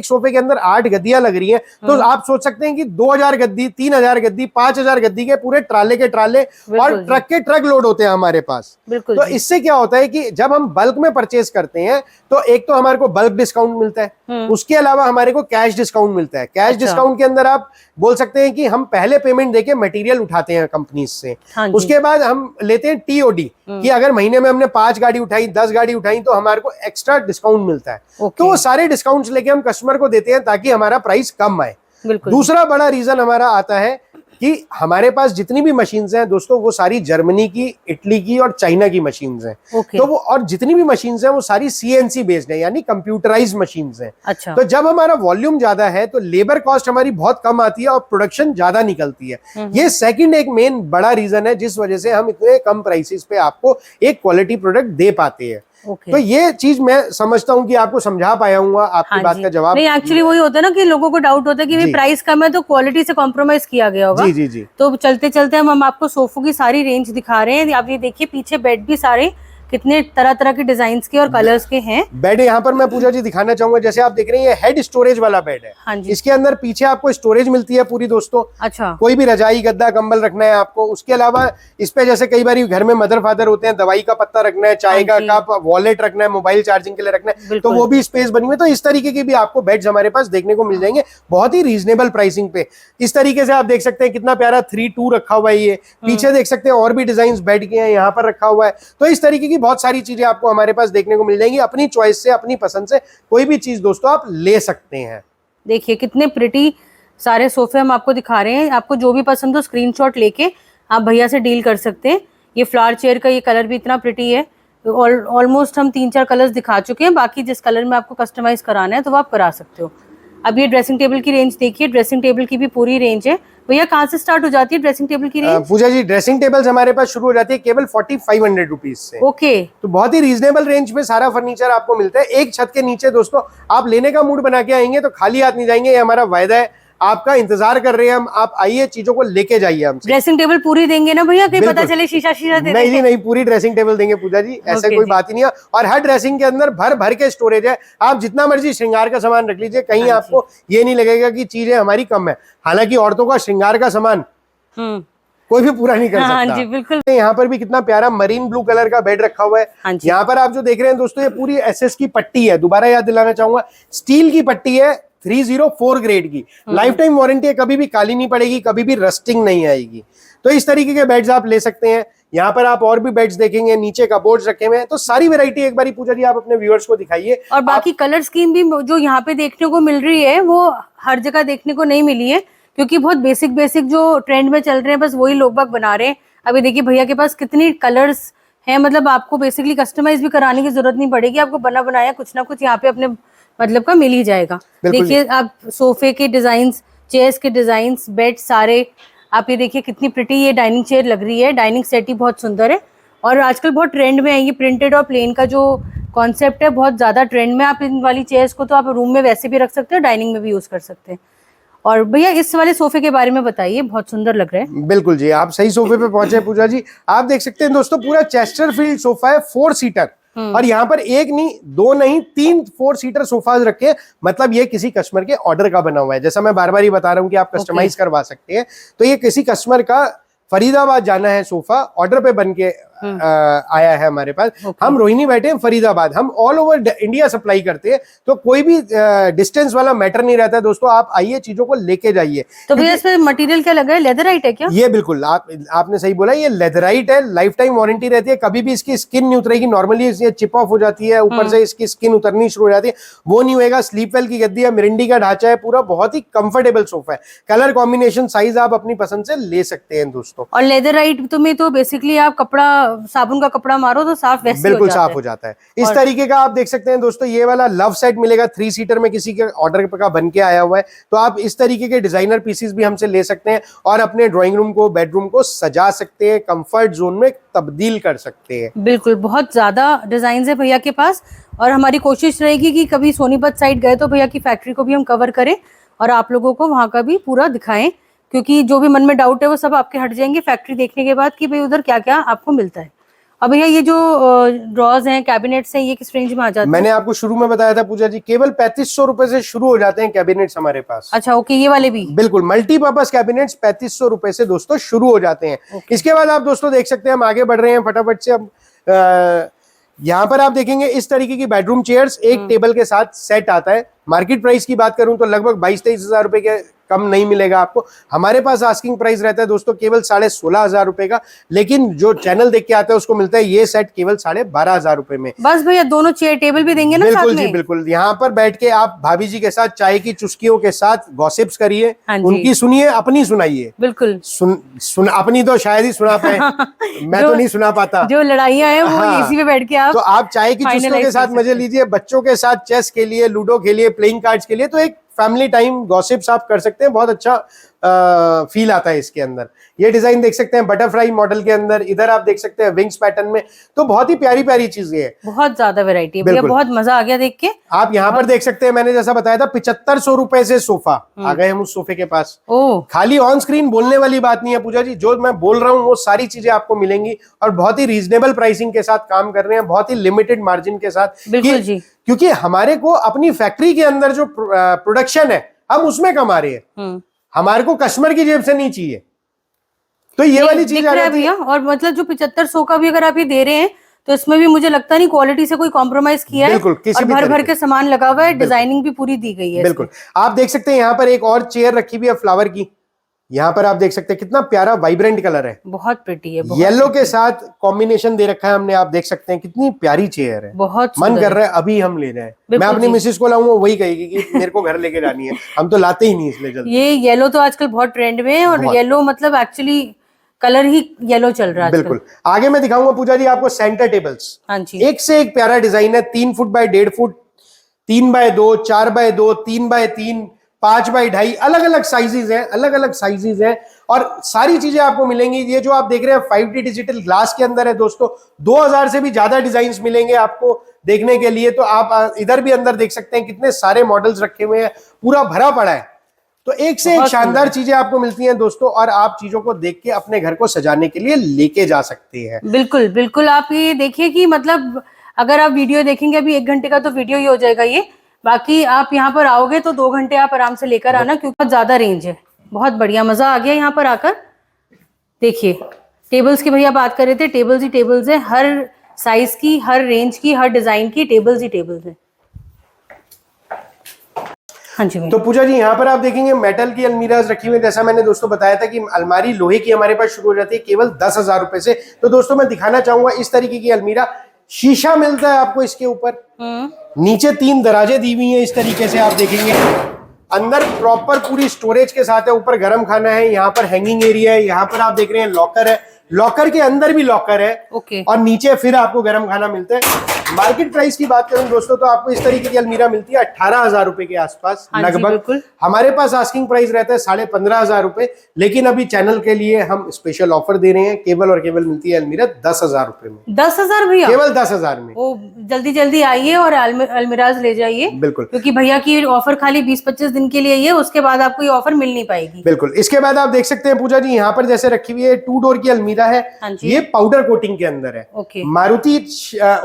सोफे के अंदर 8 गद्दियां लग रही हैं, तो आप सोच सकते हैं कि 2000 गद्दी, 3000 गद्दी, 5000 गद्दी के पूरे ट्राले के ट्राले और ट्रक के ट्रक लोड होते हैं हमारे पास। तो इससे क्या होता है कि जब हम बल्क में परचेज करते हैं तो एक तो हमारे को बल्क डिस्काउंट मिलता है, उसके अलावा हमारे को कैश डिस्काउंट मिलता है। कैश डिस्काउंट के अंदर आप बोल सकते हैं कि हम पहले पेमेंट देके मटेरियल उठाते हैं कंपनी से, उसके बाद हम लेते हैं टीओडी कि अगर महीने में हमने 5 गाड़ी उठाई, 10 गाड़ी उठाई तो हमारे को एक्स्ट्रा डिस्काउंट मिलता है। तो वो सारे डिस्काउंट्स लेके हम कस्टमर को देते हैं ताकि हमारा प्राइस कम आए। दूसरा बड़ा रीजन हमारा आता है कि हमारे पास जितनी भी मशीन्स हैं दोस्तों, वो सारी जर्मनी की, इटली की और चाइना की मशीन्स हैं। तो वो, और जितनी भी मशीन्स हैं वो सारी सीएनसी बेस्ड है, यानी कंप्यूटराइज्ड मशीन्स हैं। अच्छा। तो जब हमारा वॉल्यूम ज्यादा है तो लेबर कॉस्ट हमारी बहुत कम आती है और प्रोडक्शन ज्यादा निकलती है। ये सेकंड एक मेन बड़ा रीजन है जिस वजह से हम इतने कम प्राइसेस पे आपको एक क्वालिटी प्रोडक्ट दे पाते हैं। तो ये चीज मैं समझता हूँ कि आपको समझा पाया हूँ, आपकी बात का जवाब। नहीं, एक्चुअली वही होता है ना कि लोगों को डाउट होता है कि प्राइस कम है तो क्वालिटी से कॉम्प्रोमाइज किया गया होगा। जी जी जी। तो चलते चलते हम आपको सोफों की सारी रेंज दिखा रहे हैं। आप ये देखिए पीछे बेड भी सारे कितने तरह तरह के डिजाइन के और कलर्स के हैं। बेड यहाँ पर मैं पूजा जी दिखाना चाहूंगा, जैसे आप देख रहे हैं ये हेड स्टोरेज वाला बेड है। हाँ जी। इसके अंदर पीछे आपको स्टोरेज मिलती है पूरी दोस्तों। अच्छा। कोई भी रजाई, गद्दा, कंबल रखना है आपको। उसके अलावा इस पे जैसे कई बार घर में मदर फादर होते हैं, दवाई का पत्ता रखना है, चाय का कप, वॉलेट रखना है, मोबाइल चार्जिंग के लिए रखना है, तो वो भी स्पेस बनी हुई है। तो इस तरीके की भी आपको बेड्स हमारे पास देखने को मिल जाएंगे बहुत ही रीजनेबल प्राइसिंग पे। इस तरीके से आप देख सकते हैं कितना प्यारा 3-2 रखा हुआ है। ये पीछे देख सकते हैं और भी डिजाइन बेड के हैं, यहाँ पर रखा हुआ है। तो इस तरीके की बहुत सारी चीजें आपको हमारे पास देखने को मिल जाएंगी। अपनी चॉइस से, अपनी पसंद से कोई भी चीज दोस्तों आप ले सकते हैं। देखिए कितने प्रिटी सारे सोफे हम आपको दिखा रहे हैं। आपको जो भी पसंद हो स्क्रीनशॉट लेके आप भैया से डील कर सकते हैं। ये फ्लावर चेयर का ये कलर भी इतना प्रिटी है। ऑलमोस्ट हम 3-4 कलर्स दिखा चुके हैं, बाकी जिस कलर में आपको कस्टमाइज कराना है तो वो आप करा सकते हो। अब ये ड्रेसिंग टेबल की रेंज देखिए, ड्रेसिंग टेबल की भी पूरी रेंज है। भैया कहाँ से स्टार्ट हो जाती है ड्रेसिंग टेबल की रेंज? पूजा जी ड्रेसिंग टेबल्स हमारे पास शुरू हो जाती है केवल 4500 रुपीज से। ओके। तो बहुत ही रीजनेबल रेंज में सारा फर्नीचर आपको मिलता है। एक छत के नीचे दोस्तों आप लेने का मूड बना के आएंगे तो खाली हाथ नहीं जाएंगे, ये हमारा वायदा है। आपका इंतजार कर रहे हैं हम, आप आइए, चीजों को लेके जाइए हमसे। ड्रेसिंग टेबल पूरी देंगे ना भैया, कहीं पता चले शीशा शीशा दे? नहीं जी नहीं, पूरी ड्रेसिंग टेबल देंगे पूजा जी, ऐसे कोई बात ही नहीं है। और हर ड्रेसिंग के अंदर भर भर के स्टोरेज है, आप जितना मर्जी श्रृंगार का सामान रख लीजिए, कहीं आपको ये नहीं लगेगा कि चीजें हमारी कम है। हालांकि औरतों का श्रृंगार का सामान कोई भी पूरा नहीं कर सकता। हाँ जी बिल्कुल। यहाँ पर भी कितना प्यारा मरीन ब्लू कलर का बेड रखा हुआ है। यहाँ पर आप जो देख रहे हैं दोस्तों, ये पूरी एसएस की पट्टी है। दोबारा याद दिलाना चाहूंगा, स्टील की पट्टी है, 304 ग्रेड की। लाइफ टाइम वारंटी है, कभी भी काली नहीं पड़ेगी, कभी भी रस्टिंग नहीं आएगी। तो इस तरीके के बेड्स आप ले सकते हैं। यहाँ पर आप और भी बेड्स देखेंगे, नीचे कबोर्ड्स रखे हुए हैं। तो सारी वैरायटी एक बारी पूजा जी आप अपने व्यूअर्स को दिखाइए। और बाकी कलर स्कीम भी जो यहाँ पे देखने को मिल रही है वो हर जगह देखने को नहीं मिली है, क्योंकि बहुत बेसिक जो ट्रेंड में चल रहे हैं बस वही लोग बाग बना रहे हैं। अभी देखिए भैया के पास कितनी कलर्स हैं, मतलब आपको बेसिकली कस्टमाइज भी कराने की जरूरत नहीं पड़ेगी। आपको बना बनाया कुछ ना कुछ यहाँ पे अपने मतलब का मिल ही जाएगा। देखिए आप सोफे के डिजाइन, चेयर्स के डिजाइन, बेड सारे आप ये देखिए कितनी प्रिटी ये डाइनिंग चेयर लग रही है। डाइनिंग सेट ही बहुत सुंदर है और आजकल बहुत ट्रेंड में है ये प्रिंटेड और प्लेन का जो कॉन्सेप्ट है, बहुत ज्यादा ट्रेंड में। आप इन वाली चेयर्स को तो आप रूम में वैसे भी रख सकते हैं, डाइनिंग में भी यूज कर सकते हैं। और भैया इस वाले सोफे के बारे में बताइए, बहुत सुंदर लग रहा है। बिल्कुल जी, आप सही सोफे पे पहुंचे पूजा जी। आप देख सकते हैं दोस्तों, पूरा चेस्टरफील्ड सोफा है, 4 सीटर। और यहाँ पर एक नहीं, 2 नहीं, 3 4 सीटर सोफाज रखे हैं। मतलब ये किसी कस्टमर के ऑर्डर का बना हुआ है। जैसा मैं बार बार ही बता रहा हूँ कि आप कस्टमाइज करवा सकते हैं। तो ये किसी कस्टमर का फरीदाबाद जाना है सोफा, ऑर्डर पे बन के आया है हमारे पास। हम रोहिणी बैठे हैं फरीदाबाद, हम ऑल ओवर इंडिया सप्लाई करते हैं, तो कोई भी डिस्टेंस वाला मैटर नहीं रहता है दोस्तों। आप आइए, चीजों को लेके जाइए। तो भैया इसमें मटेरियल क्या लगा है, लेदराइट है क्या? ये बिल्कुल आपने सही बोला, ये लेदराइट है, लाइफ टाइम वारंटी रहती है, कभी भी इसकी स्किन नहीं उतरेगी। नॉर्मली ये चिप ऑफ हो जाती है, ऊपर से इसकी स्किन उतरनी शुरू हो जाती है, वो नहीं होएगा। स्लीप वेल की गद्दी है, मिरिंडी का ढांचा है पूरा, बहुत ही कंफर्टेबल सोफा है। कलर कॉम्बिनेशन, साइज आप अपनी पसंद से ले सकते हैं दोस्तों। और लेदराइट तुम्हें तो बेसिकली आप कपड़ा, साबुन का कपड़ा मारो तो साफ वैसे बिल्कुल साफ हो जाता है। इस तरीके का आप देख सकते हैं दोस्तों, ये वाला लव सेट मिलेगा 3 सीटर में, किसी के ऑर्डर का बन के आया हुआ है। तो आप इस तरीके के डिजाइनर पीसेस भी हमसे ले सकते हैं और अपने ड्राइंग रूम को, बेडरूम को सजा सकते हैं, कंफर्ट जोन में तब्दील कर सकते हैं। बिल्कुल, बहुत ज्यादा डिजाइन है भैया के पास, और हमारी कोशिश रहेगी कि कभी सोनीपत साइड गए तो भैया की फैक्ट्री को भी हम कवर करें और आप लोगों को वहां का भी पूरा दिखाएं, क्योंकि जो भी मन में डाउट है वो सब आपके हट जाएंगे फैक्ट्री देखने के बाद कि भाई उधर क्या क्या आपको मिलता है। अब भैया ये जो ड्रॉज हैं, कैबिनेट्स हैं, ये किस रेंज में आ जाते हैं? मैंने आपको शुरू में बताया था पूजा जी, केवल 3500 रुपए से शुरू हो जाते हैं कैबिनेट्स हमारे पास। अच्छा, ओके, ये वाले भी बिल्कुल मल्टीपर्पज कैबिनेट्स 3500 रुपए से दोस्तों शुरू हो जाते हैं। इसके बाद आप दोस्तों देख सकते हैं, हम आगे बढ़ रहे हैं फटाफट से। अब यहाँ पर आप देखेंगे इस तरीके की बेडरूम चेयर्स, एक टेबल के साथ सेट आता है। मार्केट प्राइस की बात करूं तो लगभग 22-23 हजार रुपए के कम नहीं मिलेगा आपको। हमारे पास आस्किंग प्राइस रहता है दोस्तों केवल 16,500 रुपए का, लेकिन जो चैनल देख के आता है उसको मिलता है ये सेट केवल 12,500 रुपए में। बस भैया दोनों चेयर टेबल भी देंगे ना बिल्कुल साथ में? जी बिल्कुल। यहाँ पर बैठ के आप भाभी जी के साथ चाय की चुस्कियों के साथ गॉसिप्स करिए, उनकी सुनिए, अपनी सुनाइए। बिल्कुल सुन अपनी तो शायद ही सुना पाए मैं तो नहीं सुना पाता। जो लड़ाइयाँ हैं वो एसी में बैठ के आप तो आप चाय की चुस्कियों के साथ मजे लीजिए, बच्चों के साथ चेस के लिए, लूडो के लिए, प्लेइंग कार्ड्स के लिए, तो एक फैमिली टाइम गॉसिप्स आप कर सकते हैं। बहुत अच्छा फील आता है इसके अंदर। ये डिजाइन देख सकते हैं बटरफ्लाई मॉडल के अंदर, इधर आप देख सकते हैं विंग्स पैटर्न में। तो बहुत ही प्यारी प्यारी चीजें हैं, बहुत ज्यादा वैरायटी है भैया, बहुत मजा आ गया देख के। आप यहाँ पर देख सकते हैं, मैंने जैसा बताया था 7500 रुपए से सोफा आ गए हम उस सोफे के पास। खाली ऑन स्क्रीन बोलने वाली बात नहीं है पूजा जी, जो मैं बोल रहा हूँ वो सारी चीजें आपको मिलेंगी और बहुत ही रीजनेबल प्राइसिंग के साथ काम कर रहे हैं, बहुत ही लिमिटेड मार्जिन के साथ। बिल्कुल जी, क्योंकि हमारे को अपनी फैक्ट्री के अंदर जो प्रोडक्शन है हम उसमें कमा रहे हैं, हमारे को कस्टमर की जेब से नहीं चाहिए। तो ये वाली चीज आ जाती है। और मतलब जो 7500 का भी अगर आप ये दे रहे हैं तो इसमें भी मुझे लगता नहीं क्वालिटी से कोई कॉम्प्रोमाइज किया है। बिल्कुल, किसी और भर भर के सामान लगा हुआ है, डिजाइनिंग भी पूरी दी गई है। बिल्कुल, आप देख सकते हैं यहाँ पर एक और चेयर रखी हुई है फ्लावर की। यहाँ पर आप देख सकते हैं कितना प्यारा वाइब्रेंट कलर है, बहुत प्रिटी है, येलो के साथ कॉम्बिनेशन दे रखा है हमने। आप देख सकते हैं कितनी प्यारी चेयर है, बहुत मन कर रहा है अभी हम ले रहे हैं। मैं अपनी मिसेस को लाऊंगा, वही कहेगी कि मेरे को घर लेके जानी है, हम तो लाते ही नहीं इसलिए जल्दी। ये येलो तो आजकल बहुत ट्रेंड में है, और येलो मतलब एक्चुअली कलर ही येलो चल रहा है। बिल्कुल, आगे मैं दिखाऊंगा पूजा जी आपको सेंटर टेबल्स। हाँ जी, एक से एक प्यारा डिजाइन है, 3 foot by 1.5 foot, 3 by 2, 4 by 2, 3 by 3, 5 by 2.5, अलग अलग साइजेस हैं, अलग अलग साइजेस हैं और सारी चीजें आपको मिलेंगी। ये जो आप देख रहे हैं 5D डिजिटल ग्लास के अंदर है दोस्तों। 2000 से भी ज्यादा डिजाइन मिलेंगे आपको देखने के लिए। तो आप इधर भी अंदर देख सकते हैं कितने सारे मॉडल्स रखे हुए हैं, पूरा भरा पड़ा है। तो एक से एक शानदार चीजें आपको मिलती हैं दोस्तों, और आप चीजों को देख के अपने घर को सजाने के लिए लेके जा सकते हैं। बिल्कुल बिल्कुल, आप ये देखिए कि मतलब अगर आप वीडियो देखेंगे, अभी 1 घंटे का तो वीडियो ही हो जाएगा ये, बाकी आप यहाँ पर आओगे तो 2 घंटे आप आराम से लेकर आना, क्योंकि बहुत ज्यादा रेंज है। बहुत बढ़िया, मजा आ गया यहाँ पर आकर। देखिए टेबल्स की भैया बात कर रहे थे, टेबल्स ही टेबल्स है, हर साइज की, हर रेंज की, हर डिजाइन की टेबल्स ही टेबल्स है। हाँ जी, तो पूजा जी यहाँ पर आप देखेंगे मेटल की अलमीराज रखी हुई। जैसा मैंने दोस्तों बताया था कि अलमारी लोहे की हमारे पास शुरू हो जाती है केवल 10,000 रुपए से। तो दोस्तों मैं दिखाना चाहूंगा इस तरीके की अलमीरा, शीशा मिलता है आपको इसके ऊपर, नीचे 3 दराजें दी हुई हैं इस तरीके से आप देखेंगे, अंदर प्रॉपर पूरी स्टोरेज के साथ है। ऊपर गर्म खाना है, यहाँ पर हैंगिंग एरिया है, यहाँ पर आप देख रहे हैं लॉकर है, लॉकर के अंदर भी लॉकर है, और नीचे फिर आपको गर्म खाना मिलता है। मार्केट प्राइस की बात करूं दोस्तों तो आपको इस तरीके की अलमीरा मिलती है 18,000 रुपए के आसपास लगभग। हमारे पास आस्किंग प्राइस रहता है 15,500 रुपए, लेकिन अभी चैनल के लिए हम स्पेशल ऑफर दे रहे हैं, केवल और केवल मिलती है अलमीरा 10,000 रुपए में। 10,000 भैया? केवल 10,000 में। ओ, जल्दी जल्दी आइए और अलमीराज ले जाइए। बिल्कुल, क्योंकि भैया की ऑफर खाली 20-25 दिन के लिए ही है, उसके बाद आपको ये ऑफर मिल नहीं पाएगी। बिल्कुल, इसके बाद आप देख सकते हैं पूजा जी यहाँ पर जैसे रखी हुई है 2 डोर की अलमीरा है, ये पाउडर कोटिंग के अंदर है। मारुति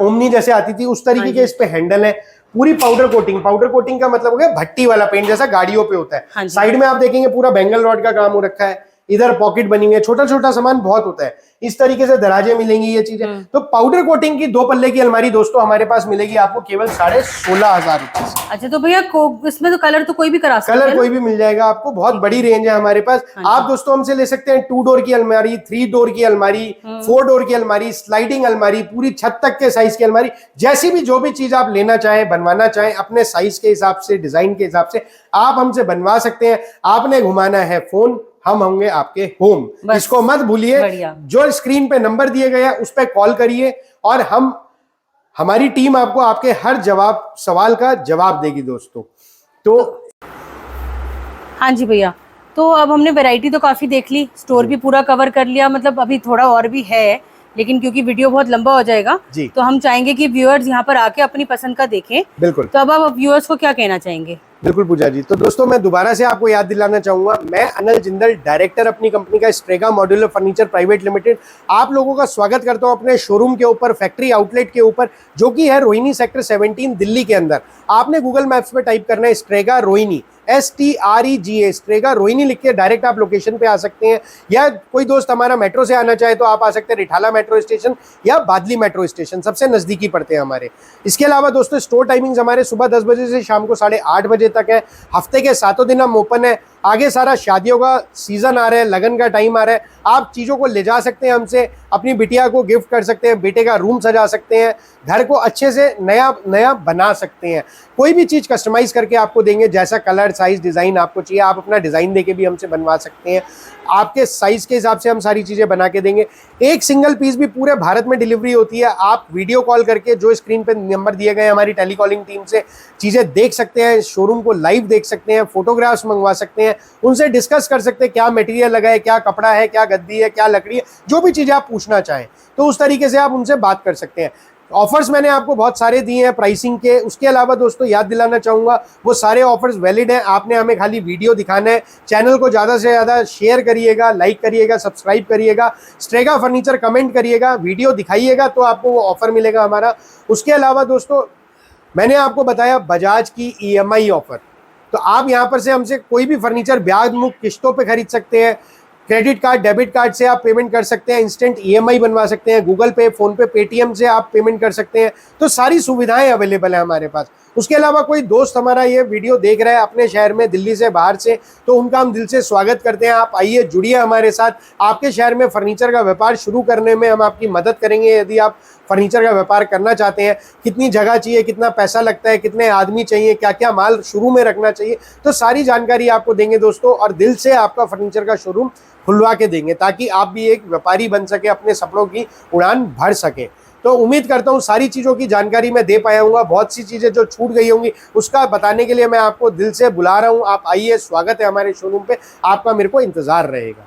ओमनी जैसे आती थी उस तरीके के इस पे हैंडल है, पूरी पाउडर कोटिंग। पाउडर कोटिंग का मतलब हो गया भट्टी वाला पेंट, जैसा गाड़ियों पे होता है। साइड में आप देखेंगे पूरा बेंगल रॉड का काम हो रखा है, इधर पॉकेट बनी हुई है, छोटा छोटा सामान बहुत होता है। इस तरीके से दराजे मिलेंगी ये चीजें। तो पाउडर कोटिंग की 2 पल्ले की अलमारी दोस्तों हमारे पास मिलेगी आपको केवल 16,500 रुपए से। अच्छा, तो भैया इसमें तो कलर तो कोई भी करा सकते हैं, कलर कोई भी मिल जाएगा आपको, बहुत बड़ी रेंज है हमारे पास। आप दोस्तों हमसे ले सकते हैं 2 डोर की अलमारी, 3 डोर की अलमारी, 4 डोर की अलमारी, स्लाइडिंग अलमारी, पूरी छत तक के साइज की अलमारी, जैसी भी जो भी चीज आप लेना चाहें, बनवाना चाहें अपने साइज के हिसाब से, डिजाइन के हिसाब से आप हमसे बनवा सकते हैं। आपने घुमाना है फोन, हम होंगे आपके होम। इसको मत भूलिए, जो स्क्रीन पे नंबर दिए गए हैं उस पर कॉल करिए और हमारी टीम आपको आपके हर सवाल का जवाब देगी दोस्तों। तो हाँ जी भैया, तो अब हमने वैरायटी तो काफी देख ली, स्टोर भी पूरा कवर कर लिया, मतलब अभी थोड़ा और भी है, लेकिन क्योंकि वीडियो बहुत लंबा हो जाएगा तो हम चाहेंगे कि व्यूअर्स यहाँ पर आके अपनी पसंद का देखें। बिल्कुल। तो अब आप व्यूअर्स को क्या कहना चाहेंगे? बिल्कुल पूजा जी, तो दोस्तों मैं दोबारा से आपको याद दिलाना चाहूंगा, मैं अनिल जिंदल, डायरेक्टर अपनी कंपनी का Strega modular furniture private limited, आप लोगों का स्वागत करता हूं अपने शोरूम के ऊपर, फैक्ट्री आउटलेट के ऊपर, जो कि है रोहिणी सेक्टर 17 दिल्ली के अंदर। आपने गूगल मैप्स पे टाइप करना है Strega Rohini, STREGA, Strega Rohini लिख के डायरेक्ट आप लोकेशन पे आ सकते हैं। या कोई दोस्त हमारा मेट्रो से आना चाहे तो आप आ सकते हैं रिठाला मेट्रो स्टेशन या बादली मेट्रो स्टेशन, सबसे नजदीकी पड़ते हैं हमारे। इसके अलावा दोस्तों स्टोर टाइमिंग्स हमारे सुबह 10 बजे से शाम को 8:30 बजे तक है। हफ्ते के 7 दिन हम ओपन है। आगे सारा शादियों का सीजन आ रहा है, लगन का टाइम आ रहा है, आप चीज़ों को ले जा सकते हैं हमसे, अपनी बिटिया को गिफ्ट कर सकते हैं, बेटे का रूम सजा सकते हैं, घर को अच्छे से नया नया बना सकते हैं। कोई भी चीज़ कस्टमाइज करके आपको देंगे, जैसा कलर साइज डिज़ाइन आपको चाहिए आप अपना डिज़ाइन देके भी हमसे बनवा सकते हैं। आपके साइज के हिसाब से हम सारी चीज़ें बना के देंगे। एक सिंगल पीस भी पूरे भारत में डिलीवरी होती है। आप वीडियो कॉल करके जो स्क्रीन पे नंबर दिए गए हमारी टेलीकॉलिंग टीम से चीज़ें देख सकते हैं, शोरूम को लाइव देख सकते हैं, फोटोग्राफ्स मंगवा सकते हैं, उनसे डिस्कस कर सकते हैं क्या मटेरियल लगा है, क्या कपड़ा है, क्या गद्दी है, क्या लकड़ी है, जो भी चीज़ें आप पूछना चाहें तो उस तरीके से आप उनसे बात कर सकते हैं। ऑफर्स मैंने आपको बहुत सारे दिए हैं प्राइसिंग के। उसके अलावा दोस्तों याद दिलाना चाहूँगा वो सारे ऑफर्स वैलिड हैं। आपने हमें खाली वीडियो दिखाना है। चैनल को ज़्यादा से ज़्यादा शेयर करिएगा, लाइक करिएगा, सब्सक्राइब करिएगा, स्ट्रेगा फर्नीचर कमेंट करिएगा, वीडियो दिखाइएगा तो आपको वो ऑफर मिलेगा हमारा। उसके अलावा दोस्तों मैंने आपको बताया बजाज की EMI ऑफर, तो आप यहाँ पर से हमसे कोई भी फर्नीचर ब्याज मुक्त किस्तों पे खरीद सकते हैं। क्रेडिट कार्ड, डेबिट कार्ड से आप पेमेंट कर सकते हैं, इंस्टेंट EMI बनवा सकते हैं, गूगल पे, फोन पे, पेटीएम से आप पेमेंट कर सकते हैं। तो सारी सुविधाएं अवेलेबल है हमारे पास। उसके अलावा कोई दोस्त हमारा ये वीडियो देख रहा है अपने शहर में, दिल्ली से बाहर से, तो उनका हम दिल से स्वागत करते हैं। आप आइए, जुड़िए हमारे साथ। आपके शहर में फर्नीचर का व्यापार शुरू करने में हम आपकी मदद करेंगे। यदि आप फर्नीचर का व्यापार करना चाहते हैं, कितनी जगह चाहिए, कितना पैसा लगता है, कितने आदमी चाहिए, क्या क्या माल शुरू में रखना चाहिए, तो सारी जानकारी आपको देंगे दोस्तों, और दिल से आपका फर्नीचर का शोरूम खुलवा के देंगे ताकि आप भी एक व्यापारी बन सके, अपने सपनों की उड़ान भर सके। तो उम्मीद करता हूँ सारी चीज़ों की जानकारी मैं दे पाया हूँ। बहुत सी चीज़ें जो छूट गई होंगी उसका बताने के लिए मैं आपको दिल से बुला रहा हूँ। आप आइए, स्वागत है हमारे शोरूम पे, आपका मेरे को इंतज़ार रहेगा।